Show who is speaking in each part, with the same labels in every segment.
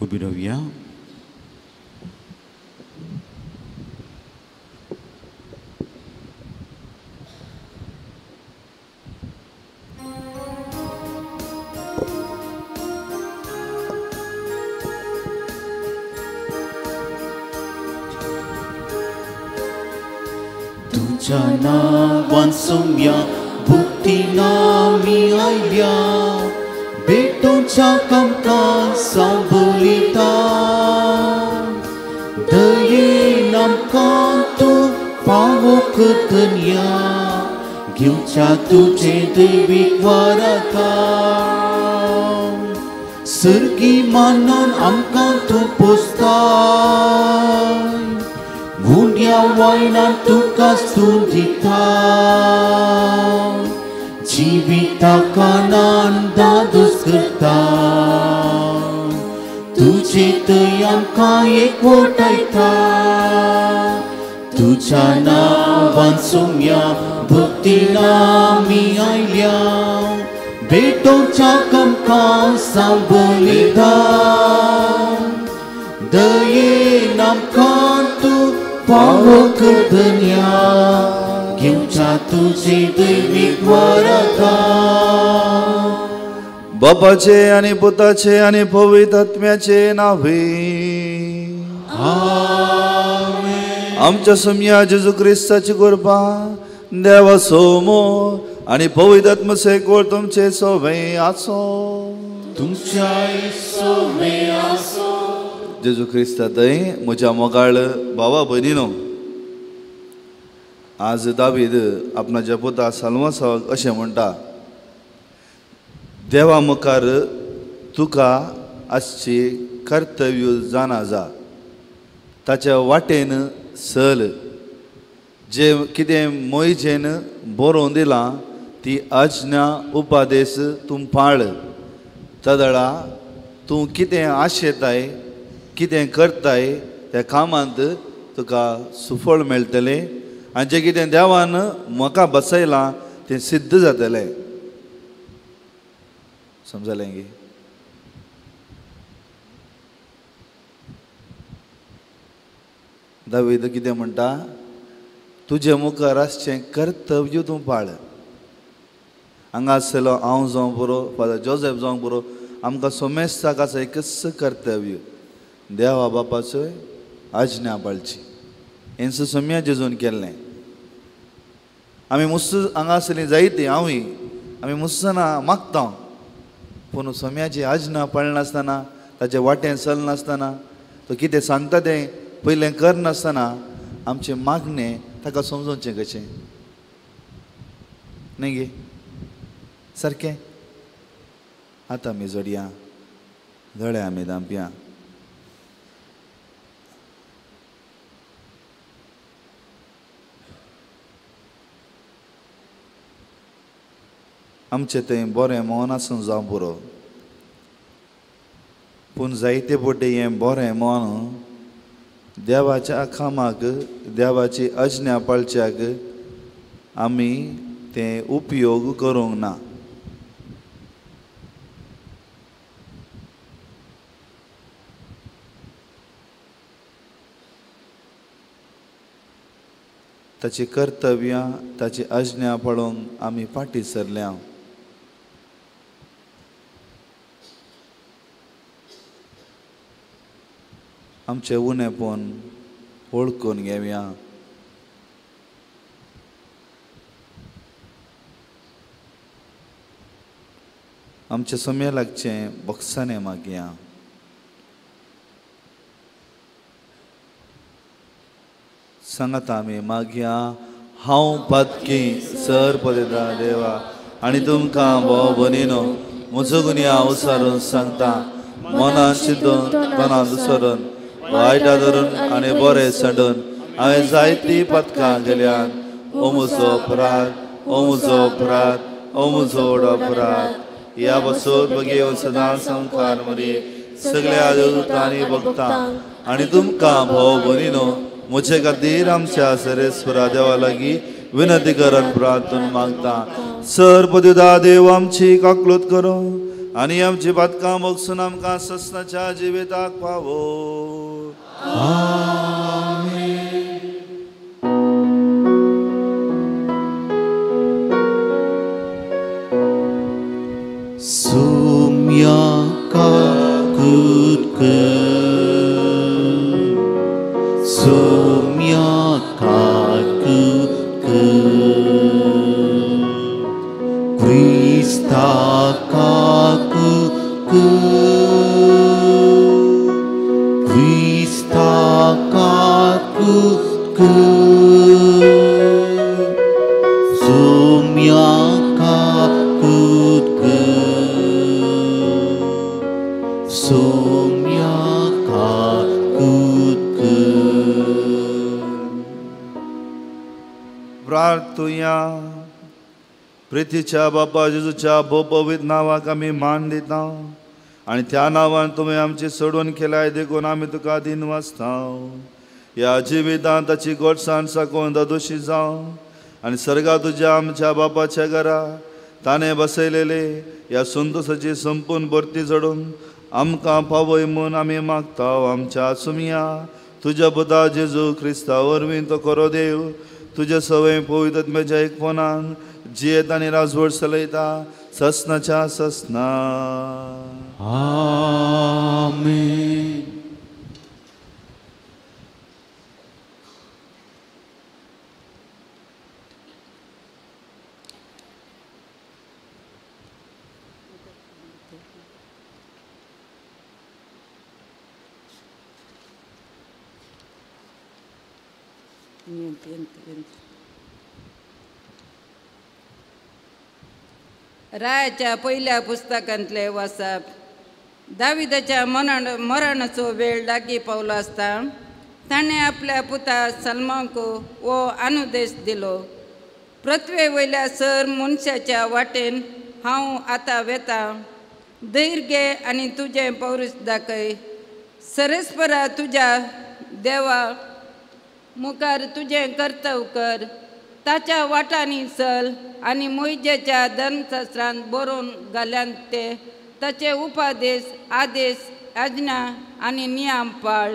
Speaker 1: उभी राहूया. तुझ्या नावान सोम्या भुक्तीना मी आयल्या भेटोच्या आमकां सांबळिता दयेन आमकां तूं फावो करतल्या घेवच्या तुजे दैवीक वराता सर्गी मानून आमकां तूं पोसता गुंड्या वायनान तुका स्तून दिता जिविताक आनंद दोस करता तुजे दय आमकां एकवटायता तुझ्या नावान सोम्या भक्तीन आमी आयल्या भेटोच्या आमकां सांबळिता दयेन आमकां तूं फावो करतल्या घेवच्या तुजे दैवीक वराता
Speaker 2: बापाचे आनी पुताचे आनी पवित्र आत्म्याचे नावे
Speaker 1: आमेन.
Speaker 2: आमच्या सोम्या जेजू क्रिस्ताची कृपा देवा सोमो आनी पवित्र आत्म सेकोळ तुमचे सोबे आसो
Speaker 1: तुमच्या सोबे आसो.
Speaker 2: जेजू क्रिस्ता थंय म्हज्या मोगाळ भावा भयणीनो आज दावीद आपणाच्या पुता साल्वासाक अशें म्हणटा देवा मुखार तुका आसची कर्तव्य जाणा जा ताच्या वाटेन सल जे कितें मोयजेन बरोवन दिलां ती आज्ञा उपादेश तूं पाळ तदळा तूं कितें आशेताय कितें करताय त्या कामांत तुका सुफळ मेळटलें आनी जें कितें देवान म्हाका बसयलां तें सिद्ध जातलें. समजलें गे दावीद कितें म्हणटा तुजे मुखार आसचें कर्तव्य तूं पाळ. हांगा आसलो हांव जावं बरो फादर जोसेफ जावं बरो आमकां सोमेस्ताक आसा एकच कर्तव्य देवा बापाचोय आज्ञा पाळची. हेंच सोम्या जेजून केल्लें. आमी मुस्स हांगा आसलीं जायतीं हांवूय आमी मुस्सना मागता पूण सोम्याची आज्ञा पाळनासतना ताचे वाटें चलनासतना तो कितें सांगता तें पयलें करनासतना आमचें मागणें ताका समजोवचें कशें न्ही गे सारकें. आतां आमी जोडया दोळे आमी धांपया. आमचें तें बरें मौन आसूं जावं पुरो पूण जायते फावटी हें बरें मौन देवाच्या कामाक देवाची आज्ञा पाळच्याक आमी तें उपयोग करूंक ना. ताची कर्तव्यां ताची आज्ञा पाळोवंक आमी फाटीं सरल्या. आमचें उणेपण ओळखून घेवया. आमचे सोम्या लागचें बक्षाने मागया. सांगात आमी मागया हांव पातकी सर पदेता देवा आनी तुमकां भोव भयणीनो म्हजो गुन्या उसारून सांगता मनान चिंतून तोंडान दुसरून वायटा धरून आनी बरें संडून हांवें जायतीं पथकां गेल्यात. ओ म्हजो अपराध ओ म्हजो अपराध ओ म्हजो व्हड अपराध. ह्या बसून बगेव सदां संकार मरी सगळ्या देवतांनी भक्तांक आनी तुमकां भोव भयणीनो म्हजे खातीर आमच्या सरेस्वरा देवा लागीं विनंती करन प्रार्थना मागता. सर पदुदा देव आमची काकलूत करो आनी आमची बातकां मोगसून आमकां ससनाच्या जिविताक पावो.
Speaker 1: Sumya kakutker, sumya kakutker, Krista kakutker, Krista kakutker, sumya Somya kakutker.
Speaker 2: प्रार्थुया. प्रितीच्या बापा जेजूच्या पवित्र नावाक आमी मान दिता आनी त्या नांवान तुवें आमची सोडून केल्याय देखून आमी तुका दिन वाचता. ह्या जिवितांत ताची गोडसाण साकून दोशी जावं आनी सर्गा तुज्या आमच्या बापाच्या घरा ताणें बसयलेले ह्या संतोशाची संपूर्ण भरती जडून आमकां पावय म्हूण आमी मागता. आमच्या सुमया तुज्या पुता जेजू क्रिस्ता वरवीं तो खरो देव तुज्या सवय पवित्रत्म्याच्या एकपणान जियेत आनी राजवट चलयता ससनाच्या ससना.
Speaker 1: Amen.
Speaker 3: रायाच्या पहिल्या पुस्तकांतले वाचप. दाविदाच्या मरणाचो वेळ लागीं पावलो आसता ताणें आपल्या पुता सलमाक हो अनुदेश दिलो. पृथ्वे वयल्या सर मनशाच्या वाटेन हांव आतां वेता. धैर्य घे आनी तुजें पौरूश दाखय. सरस्परा तुज्या देवा मुखार तुजें कर्तव्य कर. ताच्या वाटांनी चल आनी मोइजेच्या धर्मशास्त्रांत बरोवन घाल्यान ते ताचे उपादेश आदेश आज्ञा आनी नियम पाळ.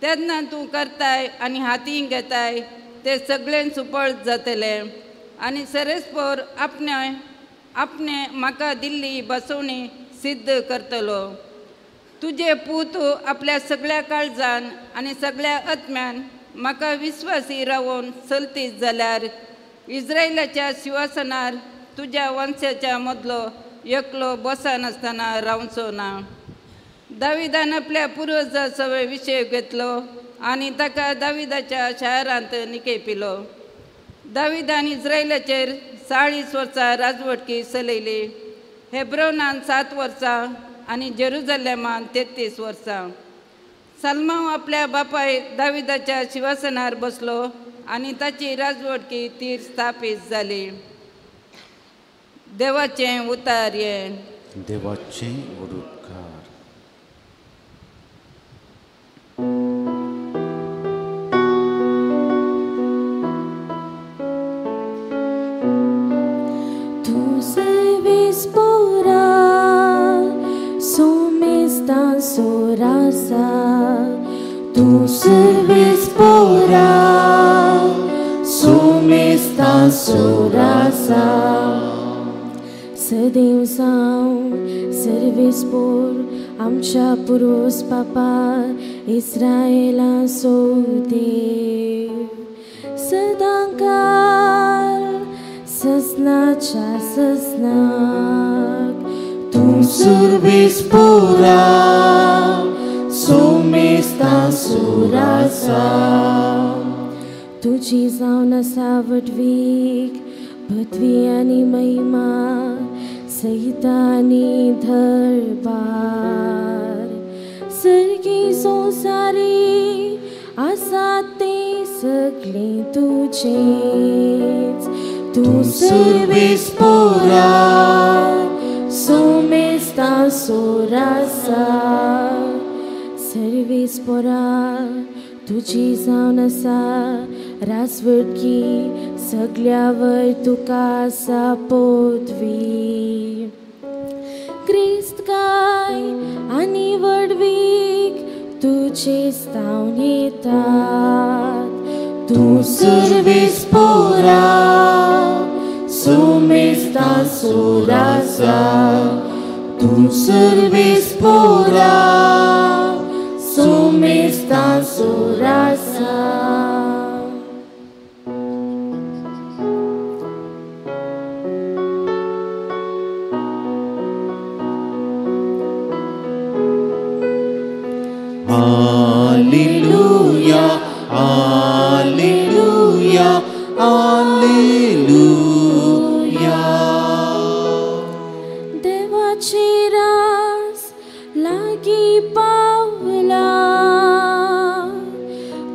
Speaker 3: तेन्ना तूं करताय आनी हातीं घेताय ते सगळें सुपळ जातलें आनी सरस्पोर आपणे म्हाका दिल्ली बसवणी सिद्ध करतलो. तुजे पूत आपल्या सगळ्या काळजान आनी सगळ्या आत्म्यान म्हाका विश्वासी रावून चलतीत जाल्यार इस्रायलाच्या सिंहासनार तुज्या वंशाच्या मदलो एकलो बसनासतना रावचो ना. दाविदान आपल्या पुर्वजा सवय विशय घेतलो आनी ताका दाविदाच्या शारांत निकेपिलो. दाविदान इस्रायलाचेर 40 वर्सां राजवटकी चलयली. हेब्रोनान 7 वर्सां आनी जेरुजलेमान 33 वर्सां. सलमान आपल्या बापाय दाविदाच्या सिंहासनार बसलो आनी ताची राजवटकी तीर स्थापीत जाली. देवाचें उतार हें.
Speaker 1: देवाचें उडुतकार.
Speaker 4: Tu servis pura, sumestan surasa. Tu servis pura, sumestan surasa. सदैव जावं सर्वीस पोर आमच्या पुरुष बापा इस्रायेला देव. सदांकाळ ससनाच्या ससनाक
Speaker 1: Tu servis pura, sumestan surasa.
Speaker 4: तुझी जावन आसा वडवीक पदवी आनी महिमा सहिता आनी दरबार. सर्गी संवसारी आसा ते सगळे तुजेच.
Speaker 1: Tu servis pura,
Speaker 4: sumestan surasa. Service पोरा तुझी जावन आसा राजवटकी सगळ्यावर तुका आसा पदवी. क्रिस्त काय आनी वडवीक तुझे स्थावन येतात.
Speaker 1: तूं सर्वेस्पोरा सोमेस्ता सोरासा. तूं सर्वेस्पोरा सोमेस्ता सोरासा. Alleluia, Alleluia, Alleluia.
Speaker 4: देवाची रास लागी पावला,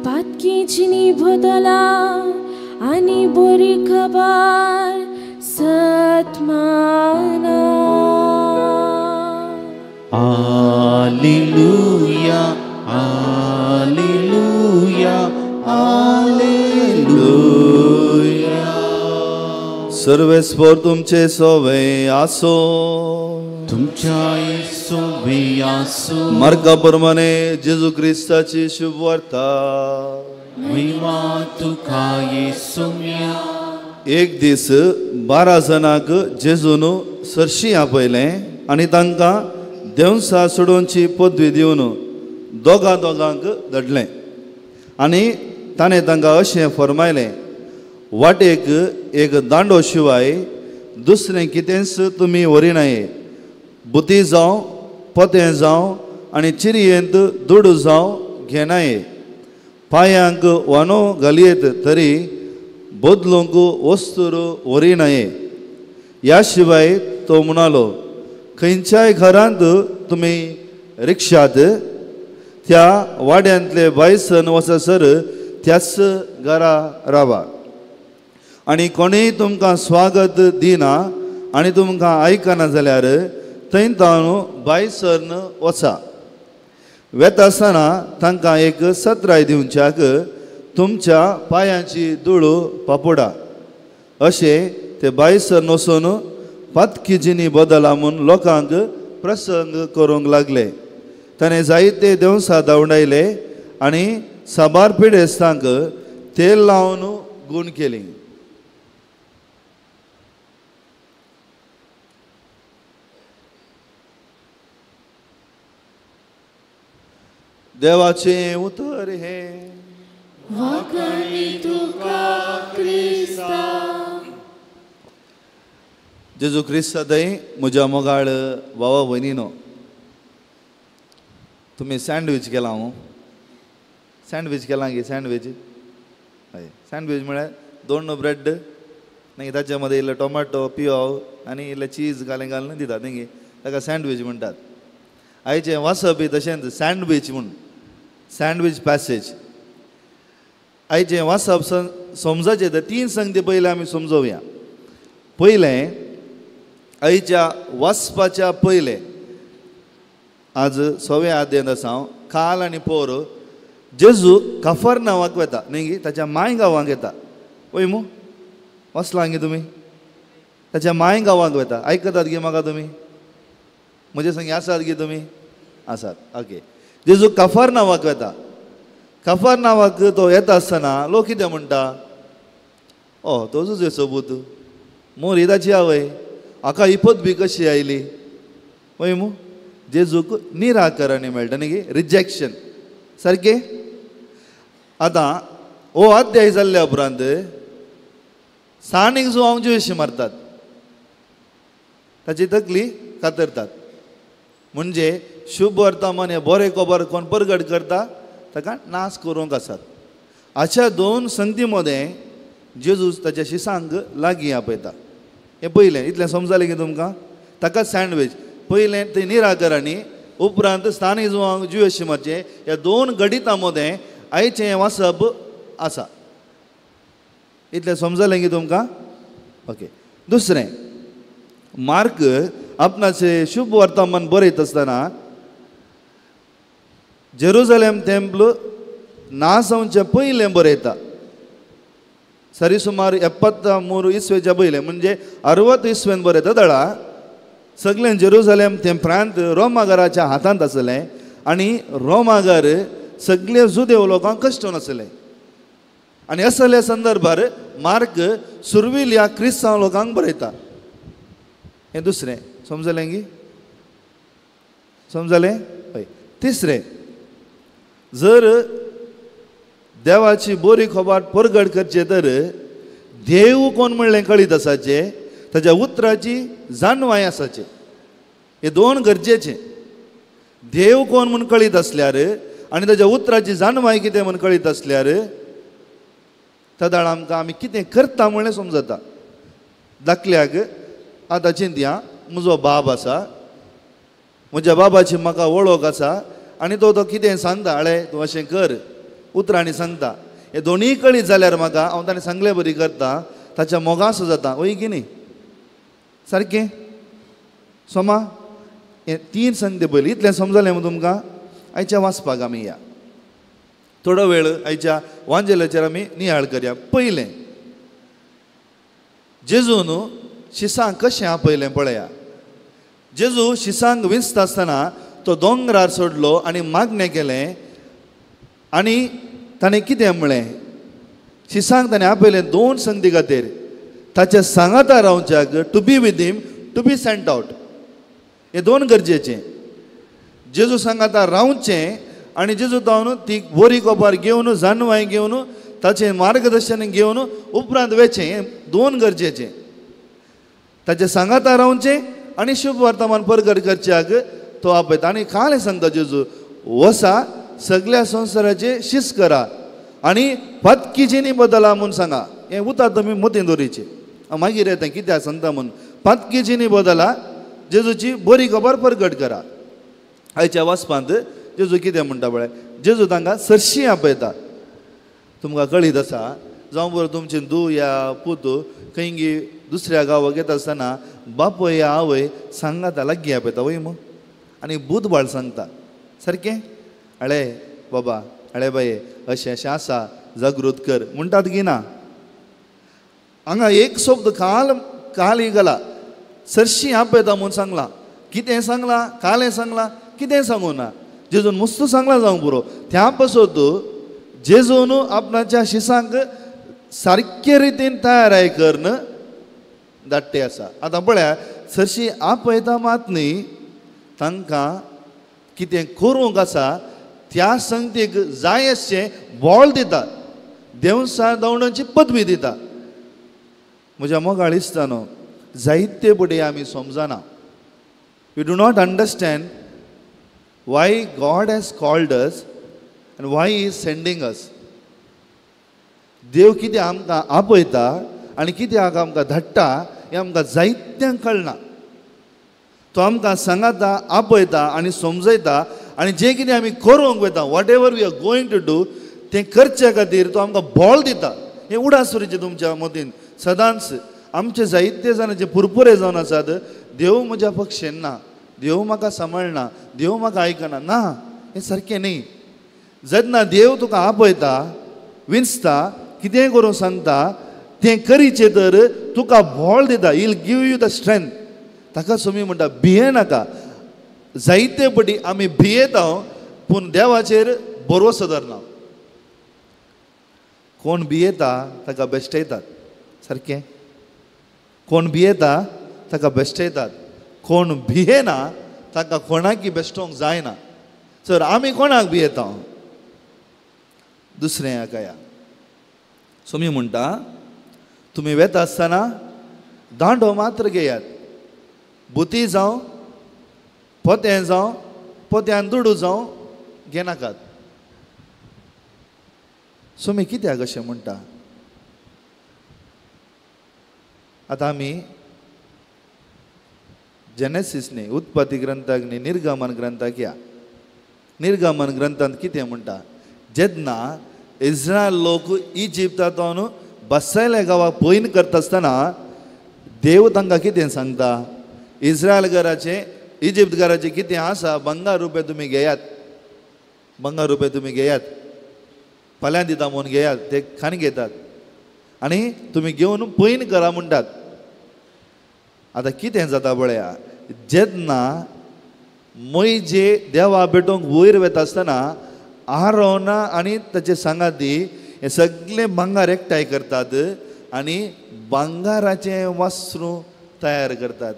Speaker 4: पातकीची बदला आनी बरी खबर सत्माना.
Speaker 1: Alleluia, Alleluia, Alleluia.
Speaker 2: सर्वेस्पोर तुमचे सोवे आसो.
Speaker 1: तुमच्या सोवे आसो.
Speaker 2: मार्का प्रमाणे जेजू क्रिस्ताची शुभ वार्ता.
Speaker 1: महिमा तुका येसुम्या.
Speaker 2: एक दीस 12 जणांक जेजून सरशी आपयलें आनी तांकां देवसा सोडोवची पदवी दिवन दोगांक धाडलें. आनी ताणें तांकां अशें फरमायलें, वाटेक एक दांडो शिवाय दुसरें कितेंच तुमी व्हरिनाये. बुती जावं, पोतें जावं आनी चिरयेंत दूड जावं घेनाये. पांयांक वानो घालयत तरी बदलूंक वस्तूर व्हरिनाये. ह्या शिवाय तो म्हणालो, खंयच्याय घरांत तुमी रिक्षात त्या वाड्यांतले भायसन वचसर त्याच घरा रावा. आनी कोणीय तुमकां स्वागत दिना आनी तुमकां आयकना जाल्यार थंय तावन भायसन वचा. वेता आसतना तांकां एक सत्राय दिवच्याक तुमच्या पांयांची धूळ पापोडा. अशें ते भायसन वचून पातकिजीनी बदला म्हूण लोकांक प्रसंग करूंक लागले. ताणें जायते देवसा धांवडायले आनी साबार पिडेस्तांक तेल लावन गूण केली. देवाचे उतर हे.
Speaker 1: वाकणी तुका क्रिस्ता.
Speaker 2: जेजू क्रिस्त दय म्हज्या मोगाळ भावा भयणीनो, तुमी सँडवीच केला. हांव सँडवीच केला गे. सँडवीच हय, सँडवीच म्हळ्यार 2 ब्रेड न्ही, ताच्या मदीं इल्लो टोमाटो पियो आनी इल्लें चीज घालून दितात न्ही, ताका सँडवीच म्हणटात. आयचें वासप बी तशेंच सँडवीच म्हूण, सँडवीच पॅसेज. आयचें वासप समजाचें तर 3 संगती पयलें आमी समजोवया. पयलें, आयच्या वाचपाच्या पयलें, आज 6वें अध्यायांत आसा हांव, काल आनी पोर जेजू कफरनावाक वता न्ही, ताच्या माय गांवांक येता. पळय मू वचलां गे तुमी, ताच्या माय गांवांक वता. आयकतात गे म्हाका तुमी? म्हजे संगी आसात गे तुमी? आसात. ओके. जेजू कफरनावाक वता. कफरनावाक तो येता आसतना लोक कितें म्हणटा? ओ तो तुजें सोबूत मोर ताची आवय, हाका इपत बी कशी आयली? पळय मू, जेजूक निराकरणी मेळटा न्ही, रिजेक्शन सारकें. आतां हो अध्याय जाल्ल्या उपरांत साणीक जो हांव जेशी मारतात, ताची तकली कातरतात. म्हणजे शुभ वर्तमान हे बरें खबर कोण परगट करता ताका नाश करूंक आसात. अशा 2 संगती मदें जेजूस ताच्या शिसांक लागीं आपयता. हें पयलें. इतलें समजलें की तुमकां? ताका सँडवीच. पयलें ते निराकरणी, उपरांत स्थानीक जो जुयेशी मारचे. ह्या 2 गणितां मदें आयचें वाचप आसा. इतलें समजलें की तुमकां? ओके. दुसरें, मार्क आपणाचें शुभ वर्तमान बरयत आसतना जेरुसलेम टेंपल नाश जावचे पयलें बरयता. सरी सुमार 73 इस्वेच्या पयलें, म्हणजे 60 इस्वेन बरयता. दळा सगळें जेरुसलेम तें प्रांत रोमागाराच्या हातांत आसलें आनी रोमागार सगळे जुदेव लोकांक कश्ट नासलें आनी असल्या संदर्भार मार्क सुरविल ह्या क्रिस्तांव लोकांक बरयता. हें दुसरें समजलें गी समजलें हय. तिसरें जर देवाची बरी खबर परगट करचे तर देव कोण म्हणलें कळीत आसाचे ताच्या उतराची जाणवाय आसाचे. हे दोन गरजेचे. देव कोण म्हूण कळीत आसल्यार आनी ताच्या उतराची जाणवाय कितें म्हूण कळीत आसल्यार तदाळ आमकां आमी कितें करता म्हणलें समजता. दाखल्याक आतां चिंतया, म्हजो बाब आसा, म्हज्या बाबाची म्हाका वळख आसा आनी तो कितें सांगता, आळे तूं अशें कर, उतरांनी सांगता. हे दोनूय कळीत जाल्यार म्हाका हांव ताणें सांगलें बरी करता, ताच्या मोगासो जाता. वय की न्ही? सारकें सोमा हे तीन सांगते पयलीं. इतलें समजलें मग तुमकां? आयच्या वाचपाक आमी या. थोडो वेळ आयच्या वांजेलाचेर आमी नियाळ करया. पयलें जेजून शिसांक कशें आपयलें पळया. जेजू शिसांक विंचता आसतना तो दोंगरार सोडलो आनी मागणें केलें आनी ताणें कितें म्हणलें? शिसांक ताणें आपयलें दोन संगती खातीर. ताच्या सांगाता रावच्याक, to be with him, to be sent out. हे दोन गरजेचें. जेजू सांगाता रावचें आनी जेजू जावन ती बरी खबर घेवन, जाणवाय घेवन, ताचें मार्गदर्शन घेवन उपरांत वेचें. हें दोन गरजेचें. ताचें सांगाता रावचें आनी शुभ वर्तमान परगट करच्याक तो आपयता. आनी कालें सांगता जेजू, वसा सगळ्या संवसाराचे शिस करा आनी पत्कीचेनी बदला म्हूण सांगा. हें उतर तुमी मतीन दवरीचें. मागीर येता कित्याक सांगता म्हूण. पत्कीचेनी बदला, जेजूची बरी खबर परगट करा. आयच्या वाचपांत जेजू कितें म्हणटा पळय. जेजू तांकां सरशी आपयता. तुमकां कळीत आसा, जावं बरो तुमचे धूव या पूत खंयी दुसऱ्या गांवाक येता आसतना बापय या आवय सांगाता लागीं आपयता. वय मग आनी बुधबाळ सांगता. सारकें? अळे बाबा, अळे बाये, अशें अशें आसा, जागृत कर म्हणटात की ना? हांगा एक शब्द काल गेला, सरशी आपयता म्हूण सांगला. कितें सांगला? कालें सांगला, कितें सांगू ना. जेजून मस्त सांगला जावं पुरो. त्या पासत जेजून आपणाच्या शिसांक सारके रितीन तयाराय करन धाडटे आसा. आतां पळया, सरशी आपयता मात न्ही, तांकां कितें करूंक आसा त्या संगतीक जाय अशें बोळ दिता, देवसां दवडांची पदवी दिता. म्हज्या मोगाळ दिसता न्हू, जायते बडी आमी समजना. We do not understand why God has called us आनी why he is sending us. देव कितें आमकां आपयता आनी कित्याक आमकां धाडटा हें आमकां जायत्यांक कळना. तो आमकां सांगाता, आपयता आनी समजयता आनी जें कितें आमी करूंक वयता, whatever we are going to do, तें करचे खातीर तो आमकां बोळ दिता. हें उडासुरीचें तुमच्या मतीन सदांच. आमचे जायते जाणांचे पुरपुरे जावन आसात, देव म्हज्या पक्षेन ना, देव म्हाका सांबाळना, देव म्हाका आयकना. ना, हें सारकें न्ही. जेन्ना देव तुका आपयता, विंचता, कितेंय करूंक सांगता, तें करीचें तर तुका बोळ दिता. He will give you the strength. ताका तुमी म्हणटा भिये नाका. जायते पटी आमी भियेता पूण देवाचेर भरवोसो धरना. कोण भियेता ताका बेश्टयतात. सारकें? कोण भियेता ताका बेश्टयतात. कोण भियेना ताका कोणाकी बेश्टोवंक जायना. सर आमी कोणाक भियेता? दुसरें हाका. सुमी म्हणटा तुमी वेता आसतना दांडो मात्र घेयात. बुती जावं, पोतें जावं, पोत्यान दुडू जावं घेनाकात. सुमी कित्याक अशें म्हणटा? आतां आमी जेनेसीस न्ही, उत्पत्ती ग्रंथाक न्ही, निर्गमन ग्रंथाक या. निर्गमन ग्रंथांत कितें म्हणटा? जेन्ना इस्रायल लोक इजिप्तांतून बसयल्या गांवाक पयन करता आसतना देव तांकां कितें सांगता? इस्रायल घराचें, इजिप्त घराचें कितें आसा, बंगार रुपये तुमी घेयात, बंगार रुपये तुमी घेयात, फाल्यां दिता म्हणून घेयात. ते खाण घेतात आनी तुमी घेवन पयन करा म्हणटात. आतां कितें जाता पळया, जेन्ना मोयजे देवा भेटोंक वयर वता आसतना आरोना आनी ताचे सांगाती हे सगळे भांगार एकठांय करतात आनी भांगाराचे वस्त्र तयार करतात.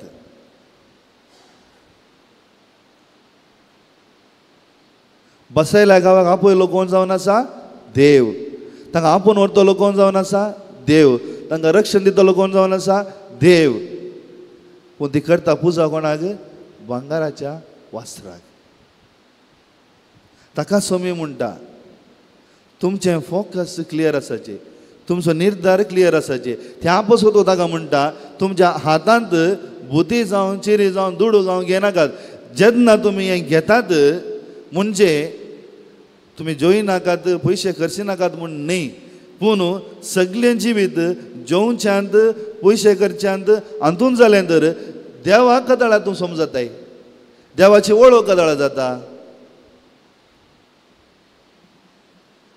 Speaker 2: बसयल्या गावाक आपयलो कोण जावन आसा? देव. तांकां आपूण व्हरतलो कोण जावन आसा? देव. तांकां रक्षण दितलो कोण जावन आसा? देव. पूण ती करता पुजा कोणाक? भांगाराच्या वस्त्राक. ताका सोमी म्हणटा तुमचें फोकस क्लियर आसाचें, तुमचो निर्धार क्लियर आसाचें. त्या पासून तो ताका म्हणटा तुमच्या हातांत भुती जावं चिरी जावं दुडू जावं घेनाकात. जेन्ना तुमी हें घेतात म्हणजे तुमी जोई नाकात, पयशे खर्ची नाकात म्हूण न्ही, पूण सगळें जिवीत जेवच्यांत पयशे करच्यांत हातून जालें तर देवा कदाळा तूं समजताय, देवाची वळख कदाळा जाता.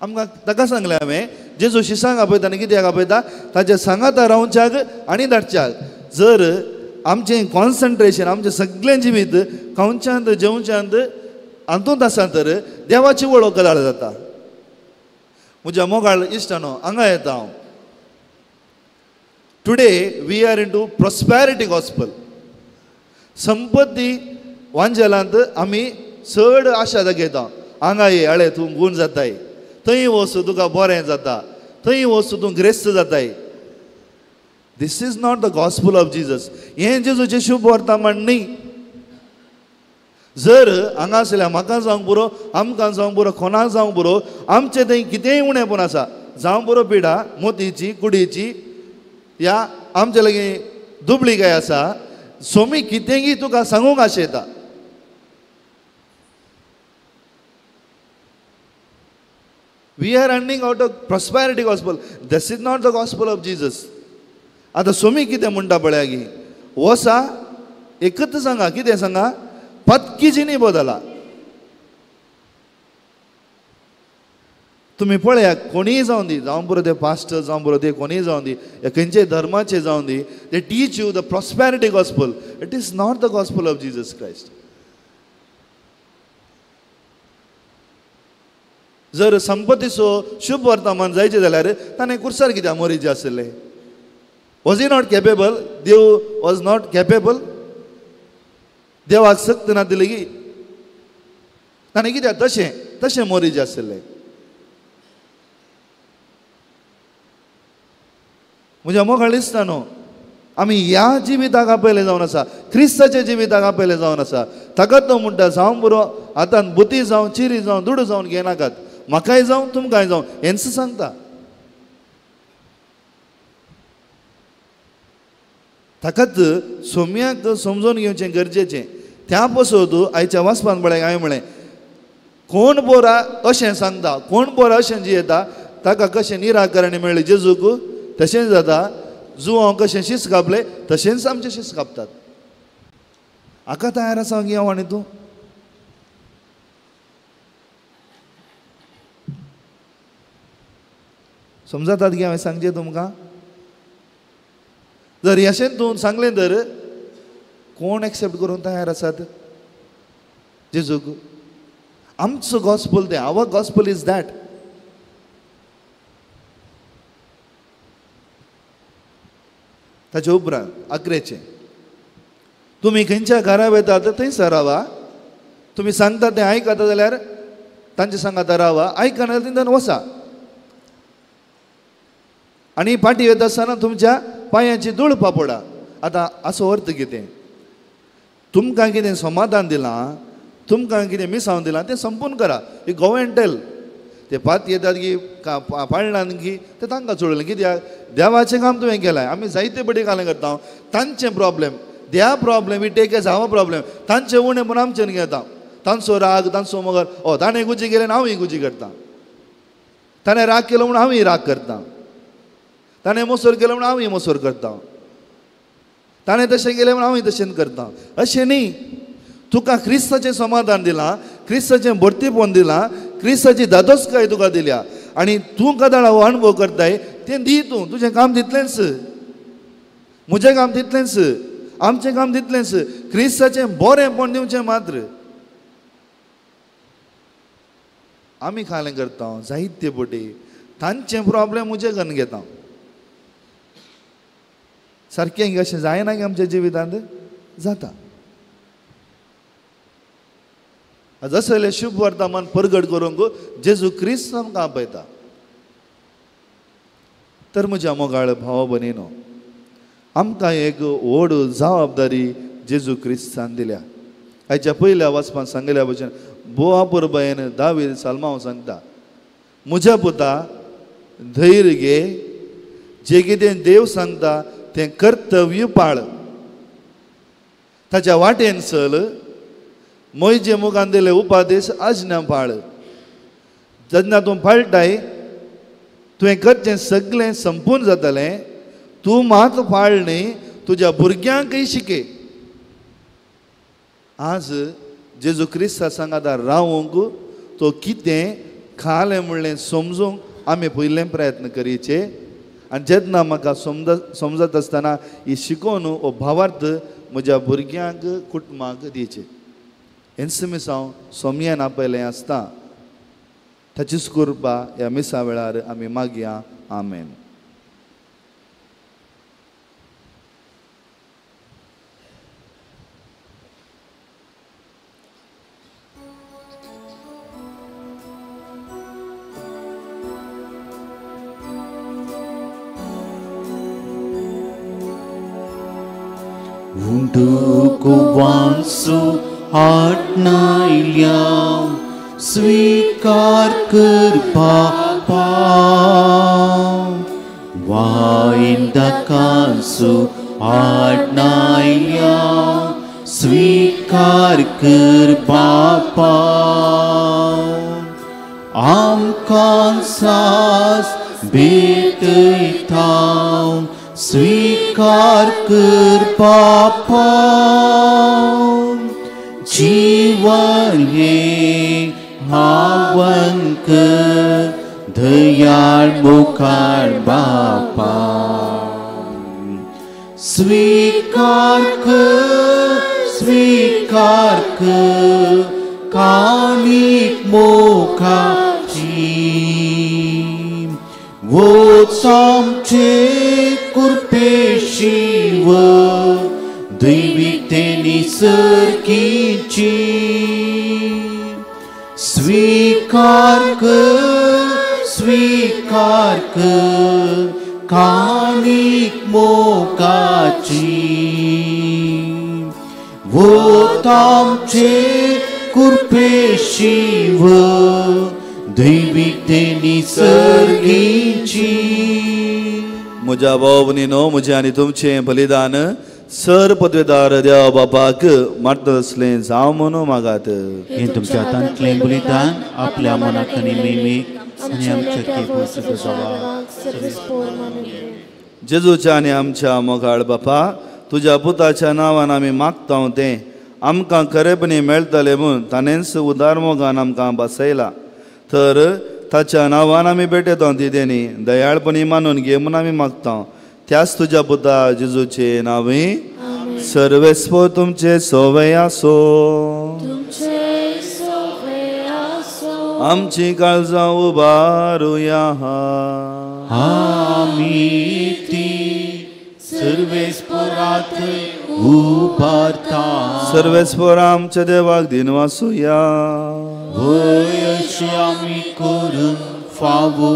Speaker 2: आमकां ताका सांगलें हांवें जेजू शिसांक आपयता कित्याक आपयता? ताच्या सांगात रावच्याक आनी धाडच्याक. जर आमचें कॉन्सन्ट्रेशन आमचें सगळें जिवीत खावच्यांत जेवच्यांत हातूंत आसा तर देवाची वळख कदाळ जाता. म्हज्या मोगाळ इश्टानो हांगा येता हांव. Today we are into prosperity gospel. संपत्ती वांजेलांत आमी चड आशा दाखयता. हांगा ये हळे तूं गूण जाताय, थंय वचून तुका बरें जाता, थंय वचून तूं ग्रेस्त जाताय. This is not the gospel of Jesus. हें जेजूचें शुभ वर्तमान न्ही. जर हांगा आसल्या म्हाका जावंक बरो, आमकां जावंक बरो, कोणाक जावंक बरो, आमचें थंय कितेंय उणेंपण आसा, जावं बरो पिडा मोतीची कुडीची या आमचे लागीं दुबळी काय आसा, सोमी कितेंय तुका सांगूंक आशेता. We are running out of prosperity gospel. This is not the gospel of Jesus. आतां सोमी कितें म्हणटा पळया गी, वसा एकच सांगा. कितें सांगा? पत्की जिणी बदला. तुम्ही पळया कोणीय जावन दी, जावं बरो ते पास्टर जावं बरो ते कोणीय जावन दी, खंयचे धर्माचे जावन दी, they teach you the prosperity gospel. It is not the gospel of Jesus Christ. जर संपत्तीचो शुभ वर्तमान जायचे जाल्यार ताणें कुर्सार कित्याक मरीचे आसले? Was he not capable? देव वॉज नॉट कॅपेबल? देवाक सक्त ना दिली की ताणें कित्याक तशें मरीचे आसले? म्हज्या मोगाळ दिसता न्हू, आमी ह्या जिविताक आपयले जावन आसा, क्रिस्ताच्या जिविताक आपयले जावन आसा. ताकाच तो म्हणटा जावं बरो हातान बुती जावं चिरी जावं दुडू जावन घेनाकात, म्हाकाय जावं तुमकांय जावं हेंच सांगता. ताकाच सोम्याक समजून घेवचें गरजेचें. त्या पासून आयच्या वाचपान पळय हांवें म्हळें कोण बोरा अशें सांगता, कोण बोरा अशें जियेता ताका कशें निराकरण मेळ्ळें जेजूक तशें जाता. जुवांव कशें शीस कापले तशेंच आमचे शीस कापतात. हाका तयार आसा गी हांव आनी तूं? समजतात गी हांवें सांगचें तुमकां? जर अशें तूं सांगलें तर कोण एक्सेप्ट करूंक तयार आसात जेजूक? आमचो गॉस्पल तें, आवर गॉस्पल इज दॅट. ताचे उपरांत 11 तुमी खंयच्या घरा वेतात थंय रावा. तुमी सांगता तें आयकता जाल्यार तांचे सांगाता रावा, आयकना जाल्यार तितून वसा. आनी पाटी वता आसतना तुमच्या पांयाची धूळ पापडा. आतां असो अर्थ कितें? तुमकां कितें समाधान दिलां, तुमकां कितें मिसांव दिलां तें संपून करा. ही गो एंड टेल. ते पात येतात की पाळणान की ते तांकां सोडलें. कित्याक देवाचें काम तुवें केलां. आमी जायते बडी कालें करता. तांचे प्रॉब्लेम देवा problem we take as our problem. तांचे उणें पूण आमच्यान घेता. तांचो राग तांचो मोगर ताणें गुजी केलें हांवूय गुजी करता. ताणें राग केलो म्हूण हांवूय राग करता. ताणें मोसोर केलो म्हूण हांवूय मोसोर करता. ताणें तशें केलें म्हूण हांवूय तशें करता. अशें न्ही. तुका क्रिस्ताचें समाधान दिलां, क्रिस्ताचें भरतीपण दिलां, क्रिस्ताची दादोसकाय तुका दिल्या आनी तूं कदाळ हो अणभव करताय तें दी. तूं तुजें काम तितलेंच, म्हजें काम तितलेंच. आमचें काम तितलेंच क्रिस्ताचें बरेंपण दिवचें मात्र आमी खालें करता जायते पटी तांचे प्रॉब्लेम म्हजे करून घेता सारकें अशें जायना की आमच्या जिवितांत जाता जसं जाल्यार शुभ वर्तमान परगट करूंक जेजू क्रिस्त आमकां आपयता तर म्हज्या मोगाळ भाव भयणीनो आमकां एक व्हड जबाबदारी जेजू क्रिस्तान दिल्या हाच्या पयल्या वाचपान सांगल्या भशेन बोआ पुरबायेन दावीद साल्मांव सांगता म्हज्या पुता धैर्य घे जे कितें देव सांगता तें कर्तव्य पाळ ताच्या वाटेन चल मोयजे मुखान दिले उपादेश आज्ञा पाळ जेन्ना तूं पाळटाय तुवें करचें सगळें संपूर्ण जातलें तूं मात पाळ न्ही तुज्या भुरग्यांकय शिके आज जेजू क्रिस्ता सांगाता रावूंक तो कितें खालें म्हणलें समजूंक आमी पयलें प्रयत्न करीचे आनी जेन्ना म्हाका समजत आसतना ही शिकोवन हो भावार्थ म्हज्या भुरग्यांक कुटुंबाक दिवचे हेंच मिस हांव सोमयान आपयलें आसता ताचीच कृपा ह्या मिसा वेळार आमी मागया आमेन.
Speaker 1: Undukuwansu atnailyam स्वीकार कर पापा वाइंदकांसु आज्ञायां स्वीकार कर पापा आमकां सास भेटयतां स्वीकार कर पापा जीवन हे भावंक दयाळ मुखार बापा स्वीकार कर काणीक मोखाची वोच आमचे कुरपेशीव दैविक निसर्गीची स्वीकार कर काणीक मोगाची वोत आमचे कुरपेशीव दैविक निसर्गीची.
Speaker 2: म्हज्या भाव भयणीनो म्हजें आनी तुमचें बलिदान सर पदवेदार देवा बापाक मारता असलें जावं म्हणून मागात.
Speaker 1: हे तुमच्या हातांतलें बलिदान आपल्या मनाक आनी नेमीक आनी आमच्या केपेक
Speaker 2: जेजूच्या आनी आमच्या मोगाळ बापा तुज्या पुताच्या नांवान आमी मागता तें आमकां खरेपणी मेळटलें म्हूण ताणेंच उदार मोगान आमकां बसयला तर ताच्या नांवान आमी भेटयता ती तेणी दयाळपणी मानून घे म्हूण आमी मागता त्याच तुज्या पुता जेजूचे नांवी सर्वेस्व तुमचे सोवे आसो आमची काळजां उबारुया
Speaker 1: सर्वेस्परात उबारता
Speaker 2: सर्वेस्वर आमच्या देवाक दिनवासुया
Speaker 1: अशी आमी करून फावो.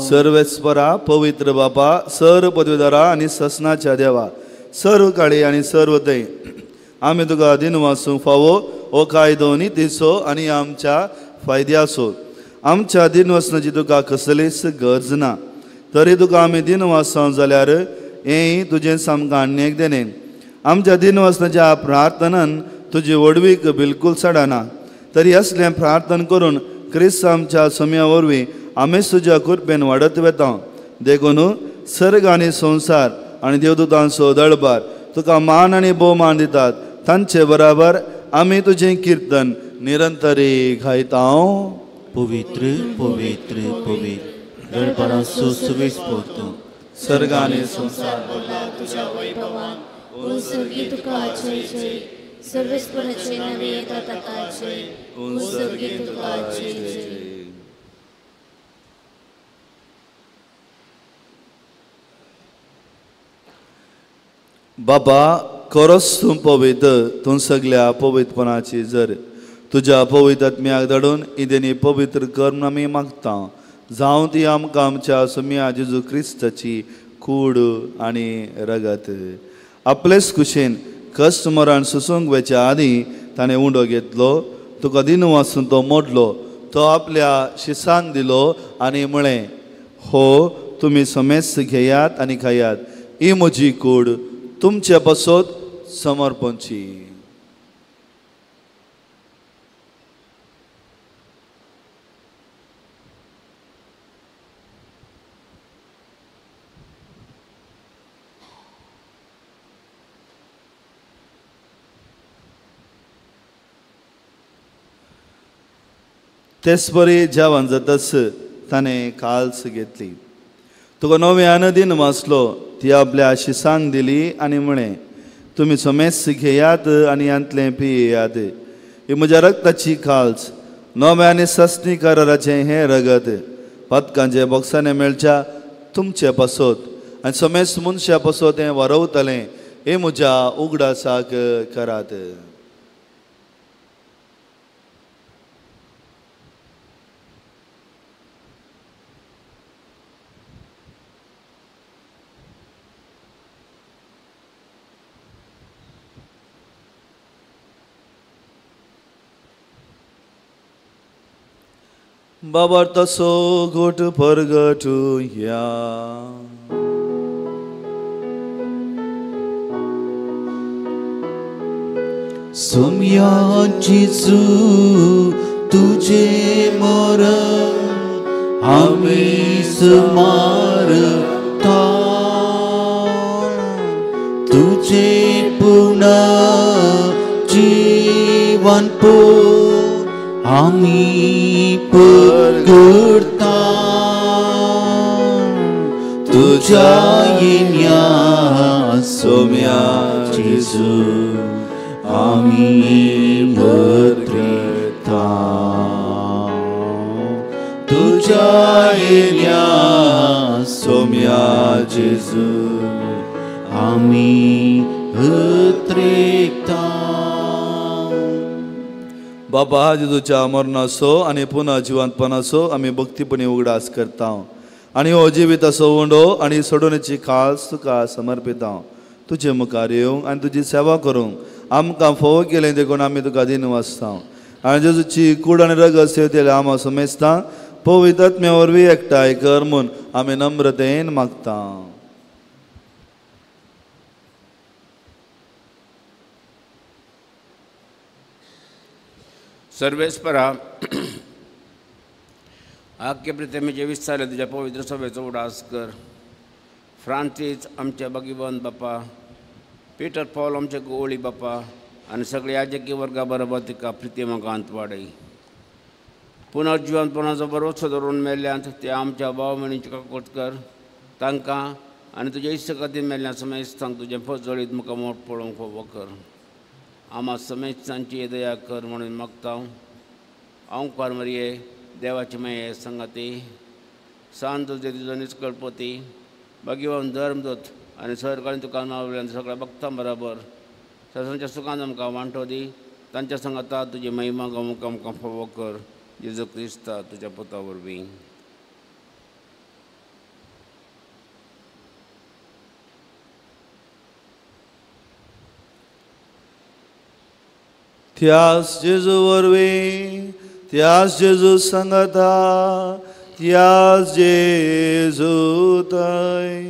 Speaker 2: सर्वेस्परा पवित्र बापा सर्व पदवीदारा आनी ससनाच्या देवा सर्व काळी आनी सर्व दय आमी तुका दिनवासूंक फावो हो कायदो नितीचो आनी आमच्या फायद्याचो आमच्या दिनवसनाची तुका कसलीच गरज ना तरी तुका आमी दिनवासां जाल्यार हें तुजें सामकें अन्याक देणें आमच्या दिनवसनाच्या प्रार्थनान तुजी वडवीक बिलकुल सडना तरी असलें प्रार्थना करून क्रिस्त आमच्या समया वरवीं आमी तुज्या कृपेन वाडत वेता देखून सर्ग आनी संसार आनी देवदूतांचो दळबार तुका मान आनी भोवमान दितात तांचे बराबर आमी तुजें कीर्तन निरंतरी गायता.
Speaker 1: पवित्र पवित्र पवित्र दळबाराचो सुवेश पोरतो
Speaker 2: सर्ग आनी
Speaker 5: संसार भरला तुझ्या वैभवान
Speaker 4: O सर्गी तुका जय जय सर्वेस्पराचे नवे येता ताका जय O सर्गी तुका जय जय
Speaker 2: बाबा खरोच तूं पवित्र तूं सगळ्या पवित्रपणाची जर तुज्या पवित्र आत्म्याक धाडून इदेनी पवित्र कर म्हूण आमी मागता जावं ती आमकां आमच्या सुम्या जेजू क्रिस्ताची कूड आनी रगत आपलेच कुशीन कश्ट मरण सुसूंक वेच्या आदीं ताणें उंडो घेतलो तुका दिनू वाचून तो मोडलो तो आपल्या शिसांक दिलो आनी म्हळें हो तुमी समेस्त घेयात आनी खायात ही म्हजी कूड तुमचे बसोत समर्पणची तेच बरी जेवण जाताच ताणें काल्स घेतली तुका नव्यान दिन वाचलो ती आपल्या शिसांक दिली आनी म्हळें तुमी समेस्त घेयात आनी यांतलें पियेयात ही म्हज्या रक्ताची काल्स नव्याने सस्ती कराराचें हें रगत पदकांचे बॉक्सांनी मेळच्या तुमचे पासत आनी समेस्त मनशा पासत हें वरवतलें हे म्हज्या उगडासाक करात बाबा तसो घोट परगटुया
Speaker 1: सोम्या जेजू तुझे मरण आमी स्मारता तुझे पुन्हा जीवन पो आमी परगटता तुझ्या येण्या सोम्या जेजू आमी परगटता तुझ्या येण्या सोम्या जेजू आमी उतरेकता
Speaker 2: बाबा जेजूच्या मरणाचो आनी पुन्हा जिवंतपणाचो आमी भक्तीपणी उगडास करता आनी हो जिविताचो उंडो आनी सोडूनची खास तुका समर्पिता तुजे मुखार येवंक आनी तुजी सेवा करूंक आमकां फोव केलें देखून आमी तुका दिन वाचता आनी जेजूची कूड आनी रगत सेवतेले आमी समेस्ता पवित्र आत्म्या वरवीं एकठांय कर म्हूण आमी नम्रतेन मागता
Speaker 5: सर्वेस्परा आख्य प्रितेमेचे विस्तार तुझ्या पवित्र सभेचो उडास कर फ्रांसीस आमचे भगिवंत बापा पीटर पॉल आमचे गोवळी बापा आनी सगळे याजकी वर्गा बरोबर तिका प्रितेमकांत वाडय पुनर्जिवंतपणाचो भरोसो धरून मेल्ल्यांत ते आमच्या भाव भयणींचे काकोट कर तांकां आनी तुज्या इश्ट खातीर मेल्ल्या समेस्तांक तुजें फजळीत मुखार मोठ पळोवंक फोव कर आमा समेस्तांची दया कर म्हणून मागता हांव मरिये देवाची माये संगती सांत तुजो निश्कळपती भगिवन धर्मदूत आनी सरकारान तुका मावल्यान सगळ्या भक्तां बरोबर ससांच्या सुखान आमकां वांटो दी तांच्या सांगाता तुजी महिमा गावूंक आमकां फोव कर जेजू क्रिस्ता तुज्या पुता वरवीं
Speaker 2: त्यास जेजू वरवीं त्यास जेजू सांगता त्यास जेजू थंय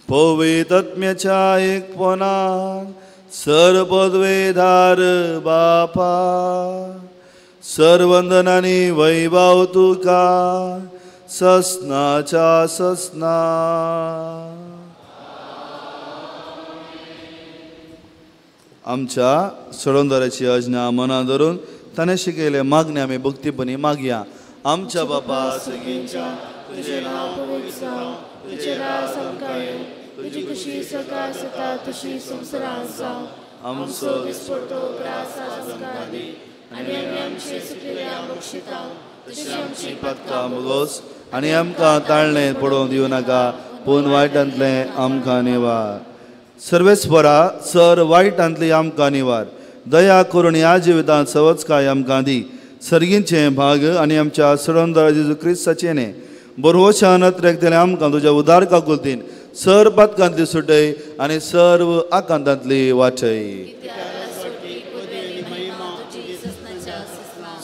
Speaker 2: पवित्र आत्म्याच्या एकपणान सर्वपदवेधार बापा सर्वंदनांनी वैभव तुका ससनाच्या ससना आमच्या सोडोंदराची अज्ञा मना धरून ताणें शिकयले मागणे आमी भक्तीपणी मागया आमच्या बापा सगळींच्या
Speaker 4: तुझे नाव पवित्र जावं तुझे राज आमकां येवं तुझी कशी सकाळ सता तशी संसारात जाव आमचो विस्फोटो प्रासा संस्कारी आनी आमी आमचे सुटलेल्या बक्षिता तशी आमची
Speaker 2: पत्का मुगोस आनी आमकां ताळणे पडोवंक दिवं नाका पूण वायटांतले आमकां निवार सर्वेस्परा सर वायटांतली आमकां निवार दया करून ह्या जिवितांत सवचकाय आमकां दी सर्गींचे भाग आनी आमच्या सडोंदर जेजू क्रिस्ताचे न्हे बरोवशा नत्रेक तेणे आमकां तुज्या उदार काकुलतीन सर पथकांतली सुटय आनी सर्व आकांतांतली वाटय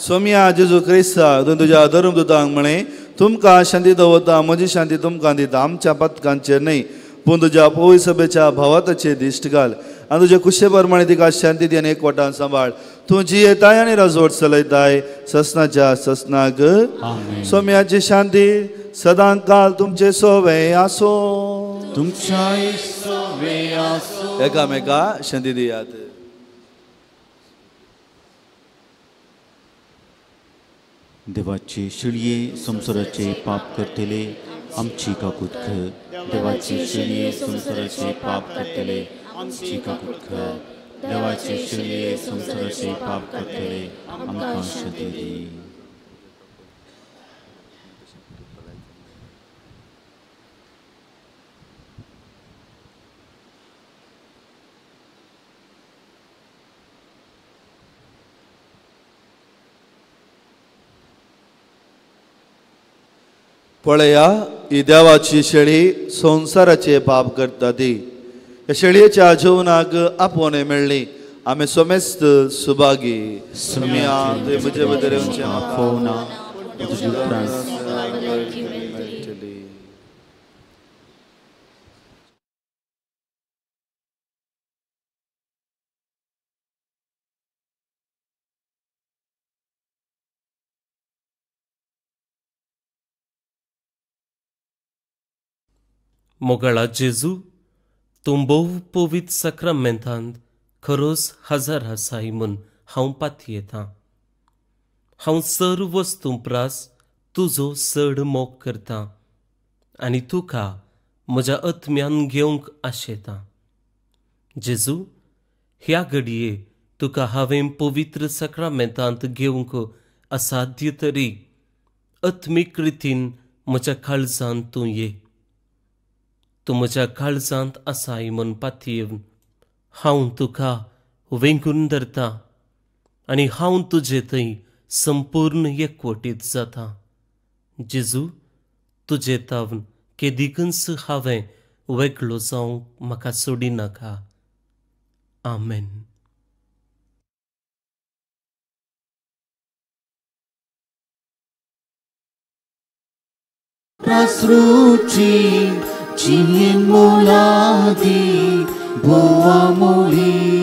Speaker 2: सोम्या जेजू क्रिस्ता तुज्या धर्मदुतांक म्हणे तुमकां शांती दवरता म्हजी शांती तुमकां दिता आमच्या पथकांचेर न्हय पूण तुज्या पवित्र सभेच्या भावाताचेर दिश्ट घाल आनी तुजे कुशे प्रमाणे तिका शांती दी आनी एकवटान सांबाळ तूं जी येताय आनी राजवट चलयताय ससनाच्या ससनाक सोम्याची शांती सदां काल तुमचे सोवे आसो
Speaker 1: तुमच्याय सोवे आसो
Speaker 2: एकामेका शांती दियात
Speaker 1: देवाचे शिळये संसाराचे पाप करतले आमची काकूत कर देवाचे शिळये संसाराचे पाप करतले आमची काकूत कर देवाचे शिळये संसाराचे पाप करतले आमकां शांती दी
Speaker 2: पळया ही देवाची शेळी संसाराचे पाप करता ती ह्या शेळयेच्या जिवनाक आपोवणे मेळ्ळी आमी सोमेस्त सुभागी सोम्या तुवें म्हजे भितर येवचें
Speaker 1: आफोवना तुजी उपरांत
Speaker 6: मोगळा जेजू तूं भोव पवित्र सक्रामेंतांत खरोच हजर आसाय म्हूण हांव पाती येतां हांव सर्व वस्तू प्रास तुजो चड मोग करतां आनी तुका म्हज्या आत्म्यान घेवंक आशेतां जेजू ह्या घडये तुका हांवें पवित्र सक्रामेंतांत घेवंक असाध्य तरी आत्मीक रितीन म्हज्या काळजांत तूं ये तूं म्हज्या काळजांत आसाय म्हूण पातयेवन हांव तुका वेंगून धरतां आनी हांव तुजे थंय संपूर्ण एकवटीत जाता जेजू तुजे तावन केदिकच हांवें वेगळो जावंक म्हाका सोडी नाका आमेन
Speaker 1: Rasruci Cingin moladi Boa moli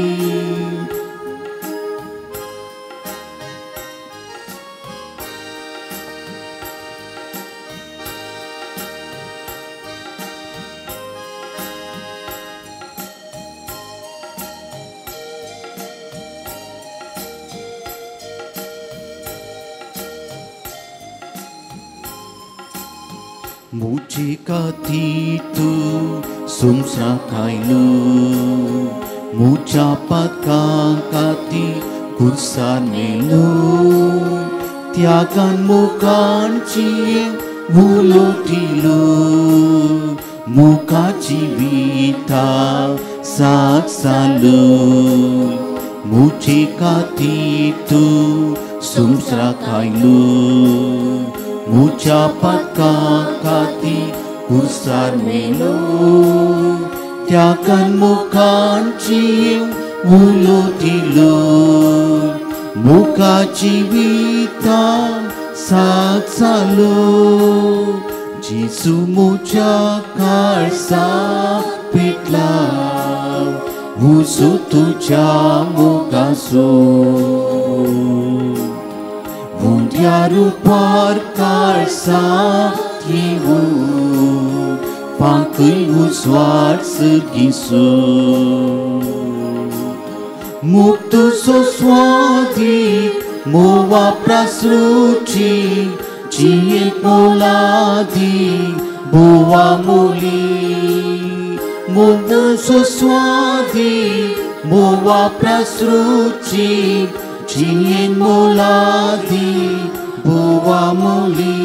Speaker 1: Mucikati tu sumsra kailu Mucapatka kati kursan melu Tiakan mukan cing mulotilu Muka civita saksalu Mucikati tu sumsra kailu Mucapatka kati kusar melu Tiakan mukan cing mulotilu Muka civita saksalu Jisu mucakar sapitlau Musuh tuja mukasu Mundiaru parkar saktimu Pakai uswar sergisu Muktu soswadi Mowa prasruci Ciek moladi Boa muli molto suadi, moa prasruci, cinin moladi, boa moli.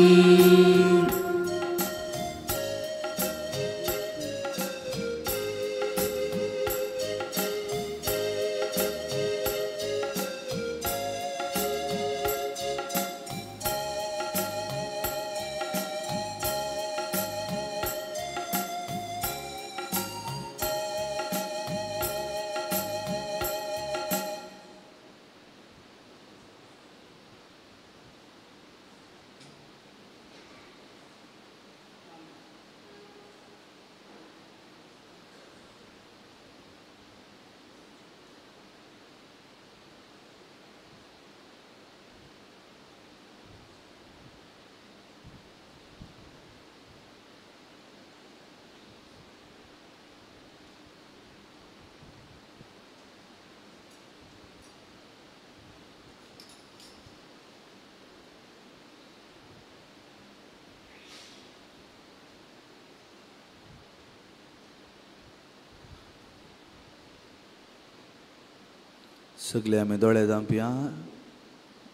Speaker 2: सगळे आमी दोळे धांपया,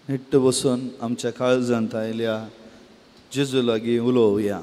Speaker 2: निट्ट बसून आमच्या काळजांत आयल्या जेजू लागीं उलोवया.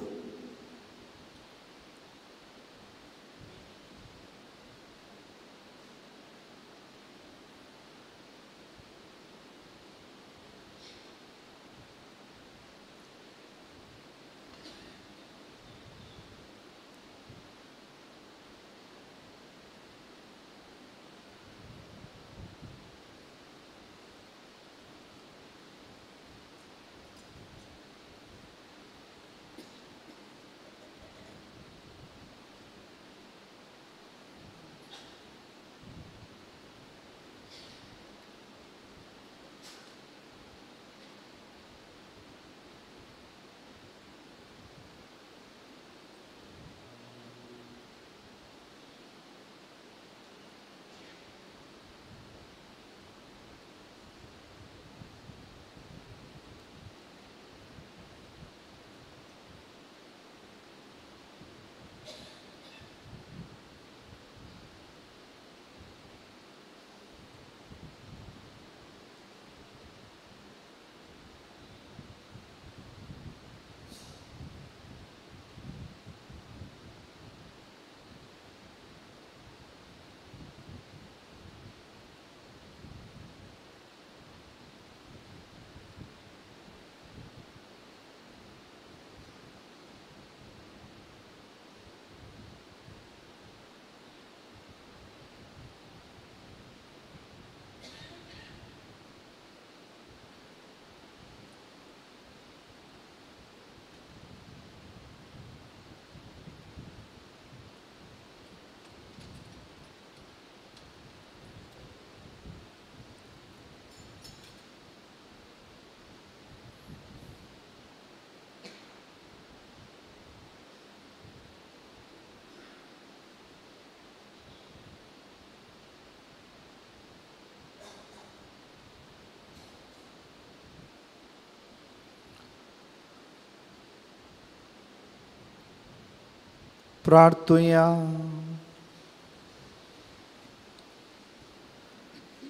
Speaker 2: प्रार्थुया.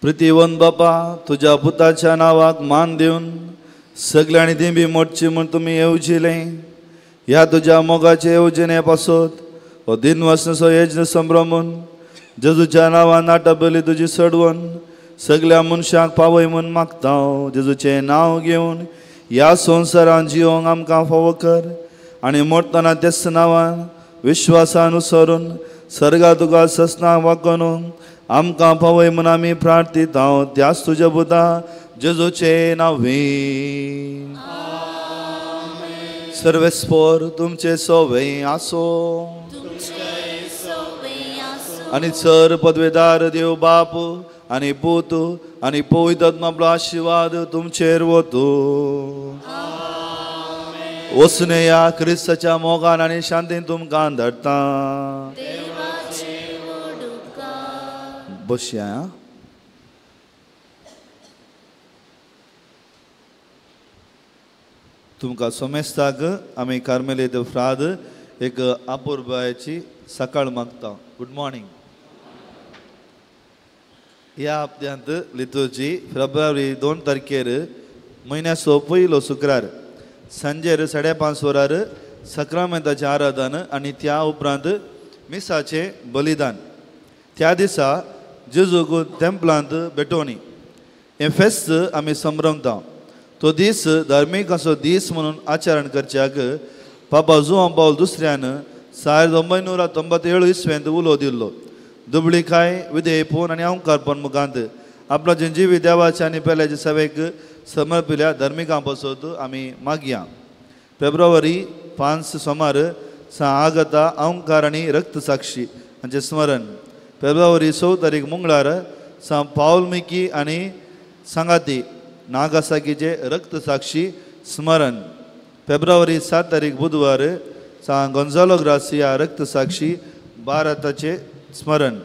Speaker 2: प्रितीवन बापा, तुझ्या पुताच्या नावाक मान देऊन सगळ्यांनी दिंबी मोडची म्हण तुम्ही येवजिले. ह्या तुझ्या मोगाचे येवजणे पासत हो दिनवासनसो यज्ञ संभ्रमून जेजूच्या नांवान नाटबली तुजी सडवण सगळ्या मनशांक पावय म्हूण मागता. जेजूचे नांव घेवन ह्या संवसारान जिवंक आमकां फावो कर आनी मोडटना तेच नांवान विश्वासानुसरून सर्गा तुका ससना वाकून आमकां पावय म्हूण आमी प्रार्थिता. त्याच तुज्या पुता जेजूचे नांवे. सर्वेस्पोर तुमचे सोवे आसो आनी सर पदवेदार देव बाप आनी पूत आनी पवित्र आत्माचो आशिर्वाद तुमचेर वतो. वसने या क्रिस्ताच्या मोगान आनी शांतीन तुमकां धाडटा. बसया. तुमकां सोमेस्ताक आमी कार्मेलीत फ्राद एक आपुरबायची सकाळ मागता. Good morning. ह्या हप्त्यांत लितुर्जी फेब्रुवारी 2 तारखेर म्हयन्याचो पयलो शुक्रार सांजेर 5:30 वरार सक्रामेंताचें आराधन आनी त्या उपरांत मिसाचें बलिदान. त्या दिसा जेजूक टेंपलांत भेटोवणी हें फेस्त आमी संभ्रमता. तो दीस धार्मीक असो दीस म्हणून आचरण करच्याक पापा जुआंव पौल दुसऱ्यान 1997 इसवेंत उलो दिल्लो. दुबळीकाय विधेयपण आनी अहंकारपण मुखांत आपलो जे जिवी देवाच्या आनी पेल्याच्या सेवेक समर्पिल्या धार्मिकां पासत आमी मागया. फेब्रुवारी 5 सोमार आगता अहंकार आनी रक्तसाक्षी हांचें स्मरण. फेब्रुवारी 6 तारीख मंगळार पावल मिकी आनी सांगाती नागासाकीचे रक्तसाक्षी स्मरण. फेब्रुवारी 7 तारीख बुधवार गोंजालो ग्रासिया रक्तसाक्षी भारताचे स्मरण.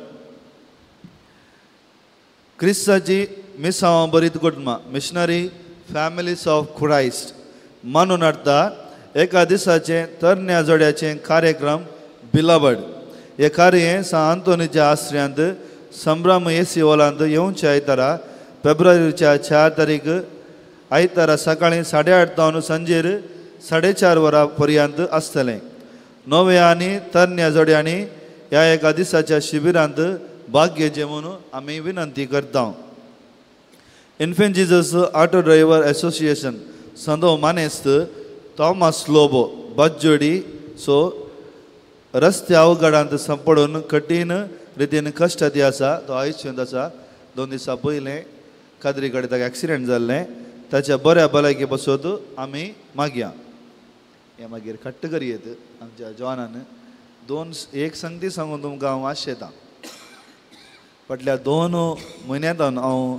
Speaker 2: क्रिस्ताची मिसांव बरीत कुटुंबां मिशनरी फॅमिलीज ऑफ क्रायस्ट मानून हाडटा एका दिसाचे तरण्या जोड्याचे कार्यक्रम बिलाबड. हे कार्य आंतोनीच्या आश्रयांत संभ्रम एसी हॉलांत येवच्या आयतारा फेब्रुवारीच्या 4 तारीख आयतारा सकाळी 8:30 तावन सांजेर 4:30 वरां पर्यंत आसतलें. नवे आनी तरण्या जोड्यांनी ह्या एका दिसाच्या शिबिरांत भाग घेवचे म्हणून आमी विनंती करता. Infant Jesus auto driver association संदो मानेस्त थॉमस लोबो बज्जोडी सो रस्ते अवघडांत सांपडून कठीण रितीन कश्टाती आसा तो आयुश्यांत आसा. 2 दिसां पयलें कादरी कडेन ताका एक्सिडेंट जाल्लें ताच्या बऱ्या भलायके पासत आमी मागया. हे मागीर खट्ट करयेत आमच्या जवानान एक संगती सांगून तुमकां हांव आशेतां. फाटल्या 2 म्हयन्यांत हांव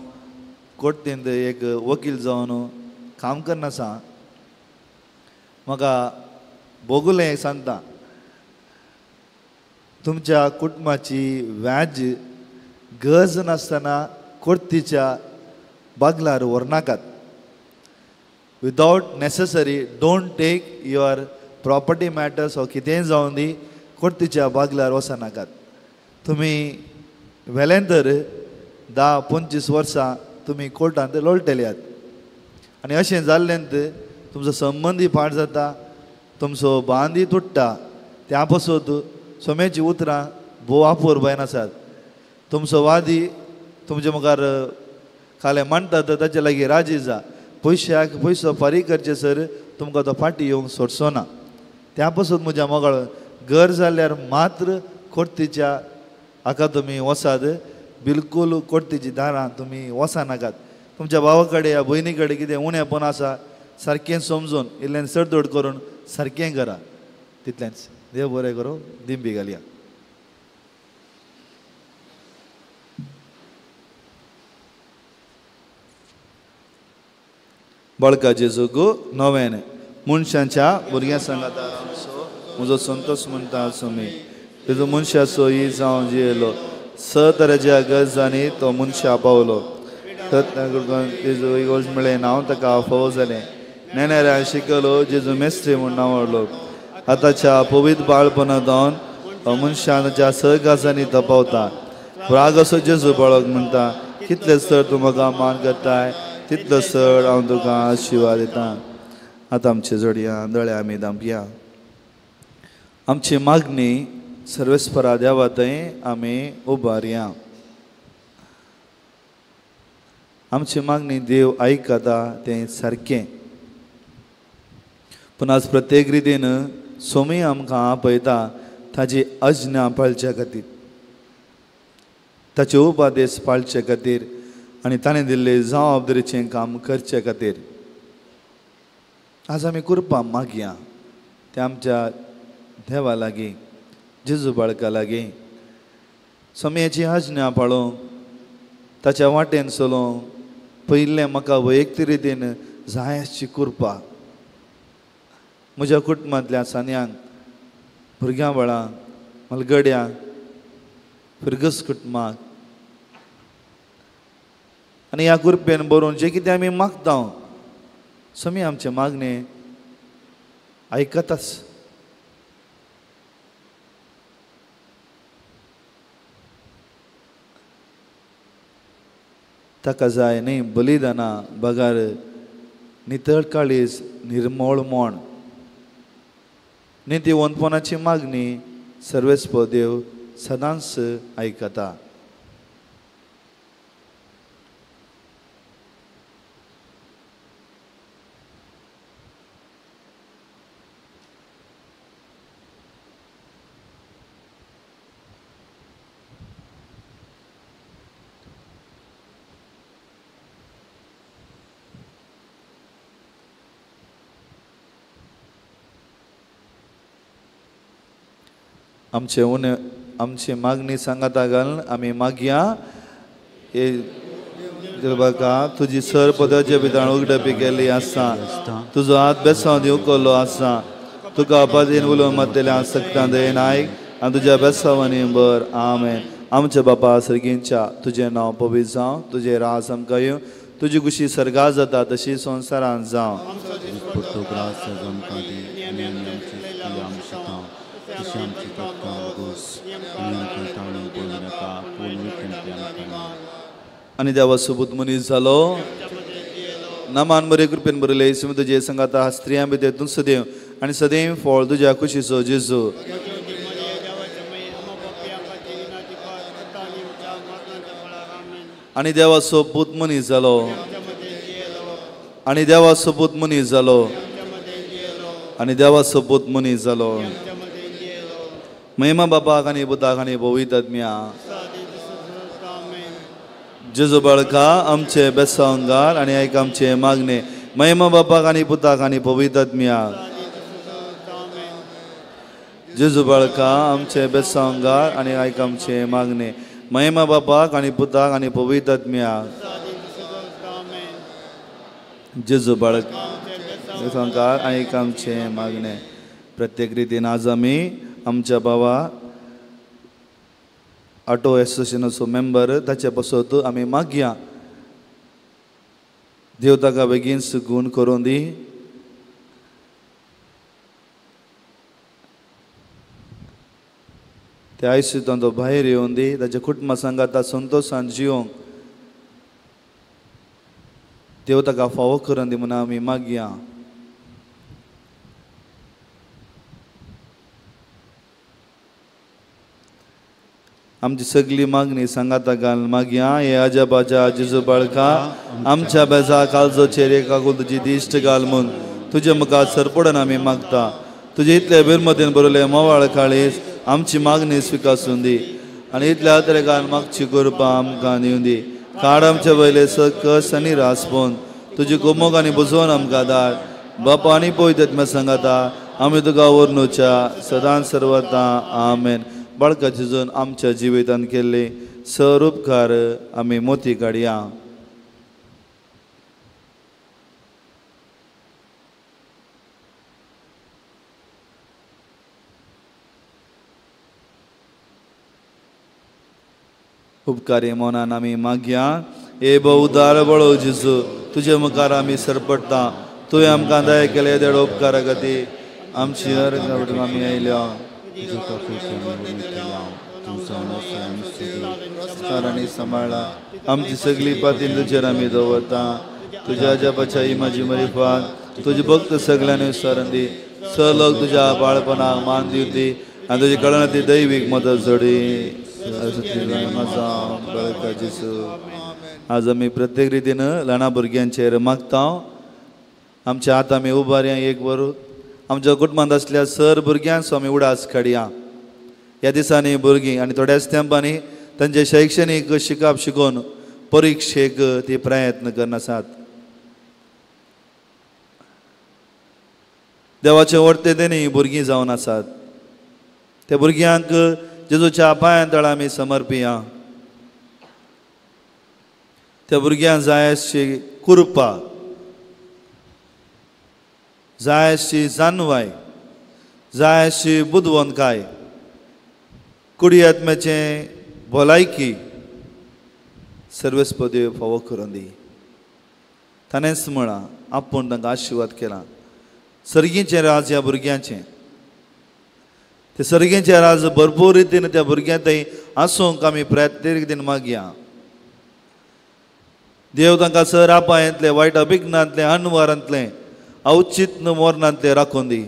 Speaker 2: कोर्टींत एक वकील जावन काम करना आसा. म्हाका भोगुलें सांगता तुमच्या कुटुंबाची व्याज गरज नासतना कोर्टीच्या बागलार व्हरनाकात. Without necessary don't take your property matters हो कितेंय जावन दी कोर्टीच्या बागलार वचनाकात. तुमी वेलें तर 10-25 वर्सां तुमी कोर्टांत लोळटल्यात आनी अशें जाल्ल्यान तुमचो संबंदी पाड जाता तुमचो बांदी तुट्टा. त्या पासत सोम्याची उतरां भोव आपोर बायन आसात. तुमचो वादी तुमचे मुखार खाले मांडटात ताचे लागीं राजी जा. पयसो फारीक करचे सर तुमकां तो फाटी येवंक सोडचो ना. त्या पासून म्हज्या मोगाळ घर जाल्यार मात्र कोर्टीच्या हाका तुमी वसात. बिलकूल कोर्टीची दारां तुमी वचनाकात. तुमच्या भावा कडेन या भयणी कडेन कितें उणेंपण आसा सारकें समजून इल्ल्यान सरदोड करून सारकें करा. तितलेंच. देव बरें करूं. दिंबी घालया. बाळका जेजूक नवेन मनशांच्या भुरग्यां सांगात म्हजो संतोश म्हणटा सुमी तेजो मनशाचो ही जावं जियेलो 6 तरेच्या गरजांनी तो मनशा पावलो. तेजो इगोज मेळ्ळें हांव ताका फोव जालें. नेण्याऱ्यान शिकलो जेजू मेस्त्री म्हूण नांवडलो. आतांच्या पवित्र बाळपणांत हो मनशाच्या 6 गरजांनी तो पावता. राग असो जेजू बाळक म्हणटा कितले चड तूं म्हाका मान करताय तितलो चड हांव तुका आशिर्वाद दिता. आतां आमचे जोडया दोळे आमी धांपया. आमची मागणी सर्वेस्परा देवा थंय आमी उबारया. आमची मागणी देव आयकता तें सारकें. पूण आज प्रत्येक रितीन सोमी आमकां आपयता ताची अज्ञा पाळच्या खातीर ताचे उपादेश पाळचे खातीर आनी ताणें दिल्ले जबाबदारीचें काम करचे खातीर. आज आमी कृपा मागया ते आमच्या देवा लागीं जेजू बाळका लागीं सोम्याची आज्ञा पाळोवंक ताच्या वाटेन चलोवंक पयलें म्हाका वैयक्तीक रितीन जाय आसची कृपा. म्हज्या कुटुंबांतल्या सान्यांक भुरग्यां बाळांक मलगड्यांक फिरगस कुटुंबाक आनी ह्या कृपेन बरोवन जें कितें आमी मागता समी आमचे मागणे आयकताच. ताका जाय न्ही बलिदाना बगार नितळ काळीज निर्मळ मोण न्ही ती वंतपणाची मागणी सर्वेस्प देव सदांच आयकता. आमची मागणी सांगाता घालून आमी मागया बाका तुजी सर पदाचे भितर उगडपी केल्ली आसा तुजो हात बेसांव दिवं केल्लो आसा तुका अपादीन उलोवंक मातलेल्या आसक्तां दयेन आयक आनी तुज्या बेसांवांनी बर आमेन. आमच्या बापा सर्गींच्या तुजें नांव पवित्र जावं तुजें राज आमकां येवं तुजी कुशी सर्गा जाता तशी संवसारांत जावं. आणि देवा सोबत मनीस जालो नामान बरे कृपेन बरयले येसू तुजे संगाता स्त्रियां भितर तूं सदैव आनी सदैव फळ तुज्या कुशीचो जेजू. आणि देवा सोबत मनीस जालो आणि देवा सोबत मनीस जालो आणि देवा सोबत मनीस जालो. महिमा बापाक आनी पुताक आनी पवित्र आत्म्या जेजू बाळका आमचे बेसांव घाल आनी आयक आमचे मागणे. महिमा बापाक आनी पुताक आनी पवित्र आत्म्या जेजू बाळका आमचे बेसांव घाल आनी आयक आमचे मागणे. महिमा बापाक आनी पुताक आनी पवित्र आत्म्या जेजू बाळका बेसांव घाल आनी आयक आमचे मागणे. प्रत्येक रितीन आज आमी आमच्या भावा ऑटो एसोसिएशनाचो मेंबर ताचे पासत आमी मागया देव ताका बेगीन सुगूण करून दी. ते आयुश्यांतल्यान तो भायर येवन दी ताच्या कुटुंबा सांगाता संतोशान जिवंक देव ताका फावो करून दी म्हणून आमी मागया. आमची सगळी मागणी सांगाता घाल मागया. हे आजाबाजा जेजू बाळका आमच्या बेजा कालजो चेरे काकूल तुजी दिश्ट घाल म्हूण तुजे मुखार सरपडून आमी मागता. तुजे इतले बिरमतीन बरयले मोवाळ काळीज आमची मागणी स्विकासून दी आनी इतल्या तरेकान मागची कृपा आमकां दिवं दी. काड आमचे वयले सकस आनी रासपून तुजी कुमोग आनी बुजोवन आमकां धाड. बापा आनी पवित्र सांगाता आमी तुका वर्णुच्या सदां सर्वता आमेन. बाळका झिजून आमच्या जिवितांत केल्ले सर उपकार आमी मोती काडया. उपकारी मोनान आमी मागया. ए बहुदार बळो जेजू तुजे मुखार आमी सरपडटा. तुवें आमकां दया केले देड उपकारा खातीर आमची हर गांवठी आमी आयल्या आनी सांबाळा. आमची सगळी पातीन तुजेर आमी दवरता. तुज्या जपाच्या इमाची मरिफात तुजे भक्त सगळ्यांनी विस्तारण दी. स लोक तुज्या बाळपणाक मान दिवती आनी तुजी कळणाची दैवीक मदत जोडी. आज आमी प्रत्येक रितीन ल्हान भुरग्यांचेर मागता. आमच्या हात आमी उबारया एक वर आमच्या कुटुंबांत आसल्या सर भुरग्यांचो आमी उडास काडया. ह्या दिसांनी भुरगीं आनी थोड्याच तेंपांनी तांचे शैक्षणीक शिकप शिकोवन परिक्षेक ती प्रयत्न करनासात. देवाचे वर्तेदेनी भुरगीं जावन आसात. त्या भुरग्यांक जेजूच्या पांयां तळ आमी समर्पिया. त्या भुरग्यांक जाय अशी कृपा जाय अशी जाणवाय जाय अशी बुदवंतकाय कुडी आत्म्याचे भलायकी सर्वेस्प देव फावो करून दी. ताणेंच म्हणा आपूण तांकां आशिर्वाद केला. सर्गीचें राज ह्या भुरग्यांचें. ते सर्गीचें राज भरपूर रितीन त्या भुरग्यां थंय आसूंक आमी प्रत्येक दिन मागया. देव तांकां सर आपायांतले वायट अभिज्ञांतले अनवारांतले औचित्य मोरणांतले राखून दी.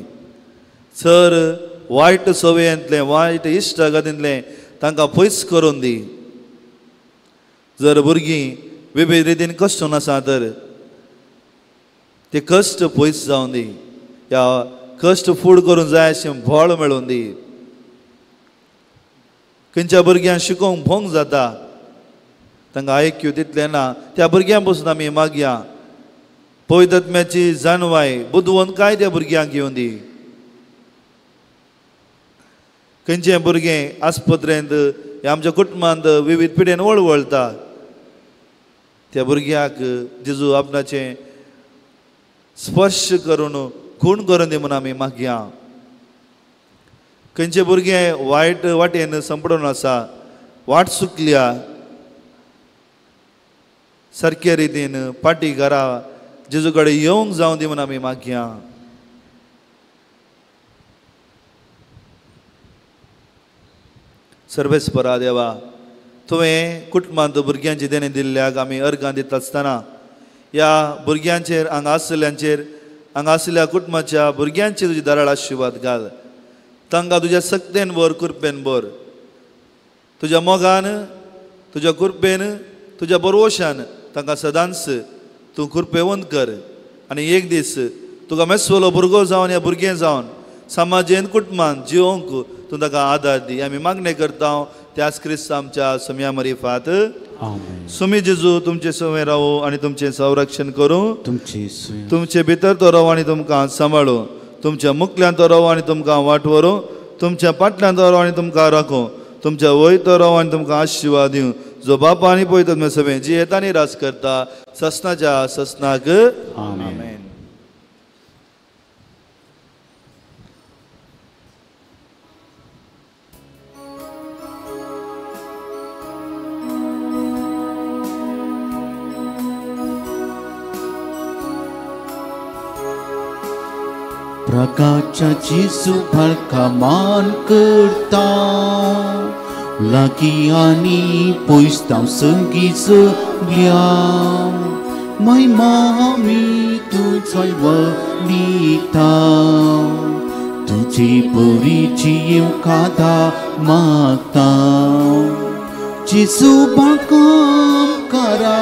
Speaker 2: सर वायट सवयांतले वायट इश्टागतींतले तांकां पयस करून दी. जर भुरगीं विविध रितीन कश्ट आसा तर ते कश्ट पयस जावन दी. ह्या कश्ट फूड करूंक जाय अशें बळ मेळोवन दी. खंयच्या भुरग्यांक शिकोवंक भोंग जाता तांकां आयक्यू तितलें ना त्या भुरग्यां पासून आमी मागया. पवित्रात्म्याची जाणवाय बुदवंतकाय त्या भुरग्यांक घेवन दी. खंयचें भुरगें आस्पत्रेंत ह्या आमच्या कुटुंबांत विविध पिडेन वळवळटा त्या भुरग्याक जेजू आपणाचें स्पर्श करून खूण करून दी म्हणून आमी मागया. खंयचें भुरगें वायट वाटेन संपडून आसा वाट चुकल्या सारके रितीन पाटी घरा जेजू कडेन येवंक जावं दी म्हणून आमी मागया. सर्वेस्परा देवा तुवें कुटुंबांत भुरग्यांची देणें दिल्ल्याक आमी अर्गां दिता आसतना ह्या भुरग्यांचेर हांगा आसलेल्या कुटुंबाच्या भुरग्यांचेर तुजी दाराळ आशिर्वाद घाल. तांकां तुज्या सक्तेन भर कृपेन भर. तुज्या मोगान तुज्या कृपेन तुज्या बरोवशान तांकां सदांच तूं कृपेवंत कर. आनी एक दीस तुका मेस्वलो भुरगो जावन ह्या भुरगें जावन समाजेन कुटुंबान जिवंक तूं ताका आदार दी. आमी मागणी करता त्याच क्रिस्त आमच्या सम्या मरिफात. सुमी जेजू तुमचे सवय रावो आनी तुमचें संरक्षण करूं. तुमचे भितर तो रावो आनी तुमकां सांबाळूं. तुमच्या मुखल्यान तो रावो आनी तुमकां वाटवरूं. तुमच्या फाटल्यान तो रावो आनी तुमकां राखूं. तुमच्या वयर तो रावो आनी तुमकां आशिर्वाद दिवं. जो बापा आनी पवित्र सभेन जी येता आनी रास करता ससनाच्या ससनाक आमेन.
Speaker 1: प्रकाशाची सुफळका मान करता लागी आनी पयसतांव संगीत घ्या. महिमा आमी तुजोय वलिता तुजी बरीची येवकादा मागता. जेजू बाळकाम करा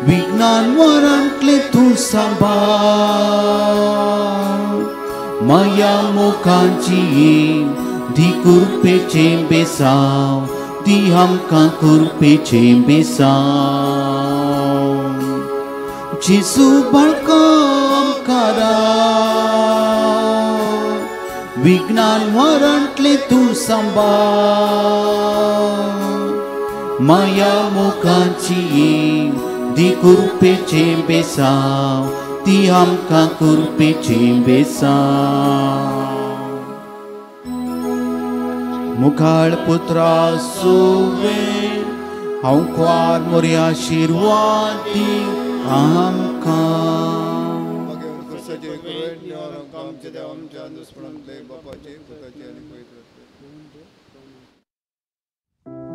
Speaker 1: विज्ञान वरांतले तूं सांबाळ. माया मोगांची दी कुरपेचे बेसांव दी आमकां कुरपेचे बेसांव. जेजू बाळकाम करा विज्ञान वरांतले तूं सांबाळ. माया मोगांची दी कुरपेचे बेसांव ती आमकां कुरपेचे बेसांव. मुखार पुत्रा सोवे हांव क्वार मोरी आशिर्वाद दी आमकां.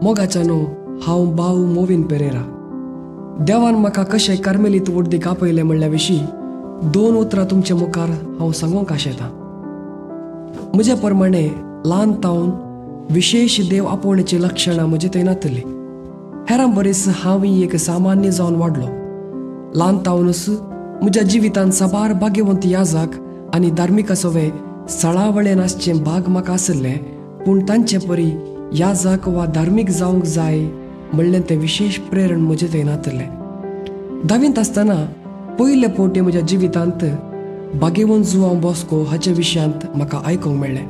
Speaker 7: मोगाच्यानो हांव बाऊ मोविन पेरेरा. देवान म्हाका कशें कार्मेलीत वडदीक आपयलें म्हणल्या विशीं 2 उतरां तुमच्या मुखार हांव सांगूंक आशेतां. म्हज्या प्रमाणे ल्हान तावन विशेष देव आपोवण्याची लक्षणां म्हजे थंय नातली. हेरां बरेच हांवूय एक सामान्य जावन वाडलो. ल्हान तावनूच म्हज्या जिवितांत साबार भाग्यवंत याजक आनी धार्मीक सवे सळावळेन आसचें भाग म्हाका आसले. पूण तांचे परी याजक वा धार्मीक जावंक जाय म्हणलें तें विशेष प्रेरण म्हजे थंय नातलें. 10वींत आसतना पयले फावटी म्हज्या जिवितांत भाग्यवंत जुआंव बॉस्को हाच्या विशयांत म्हाका आयकूंक मेळ्ळें.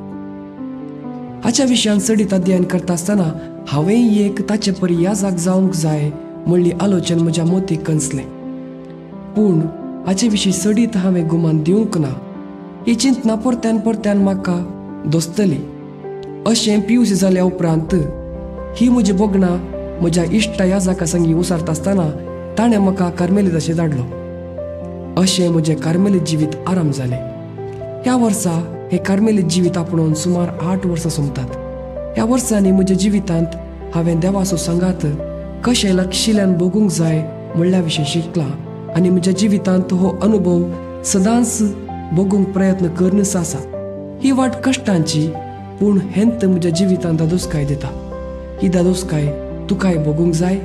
Speaker 7: हाच्या विशयांत सडीत अध्ययन करता आसतना हांवें एक ताचे परी याजक जावंक जाय म्हणली आलोचन म्हज्या मोतीक कंसलें. पूण हाचे विशीं सडीत हांवें गुमान दिवंक ना. ही चिंतना परत्यान म्हाका दोस्तली. अशें PUC जाल्या उपरांत ही म्हजी बोगणां म्हज्या इश्ट याजका संगी उसरता आसतना ताणें म्हाका कार्मेलीत अशें धाडलो. अशें म्हजें कार्मेलीत जिवीत आराम जालें. ह्या वर्सा हें कार्मेलीत जिवीत आपणून सुमार 8 वर्सां सोंपतात. ह्या वर्सांनी म्हज्या जिवितांत हांवें देवाचो सांगात कशें लक्षिल्यान बगूंक जाय म्हणल्या विशीं शिकला आनी म्हज्या जिवितांत हो अनुभव सदांच बगूंक प्रयत्न करनच आसा. ही वाट कश्टांची, पूण हेंत म्हज्या जिवितांत दादोसकाय दिता. ही दादोसकाय तुकाय बगूंक जाय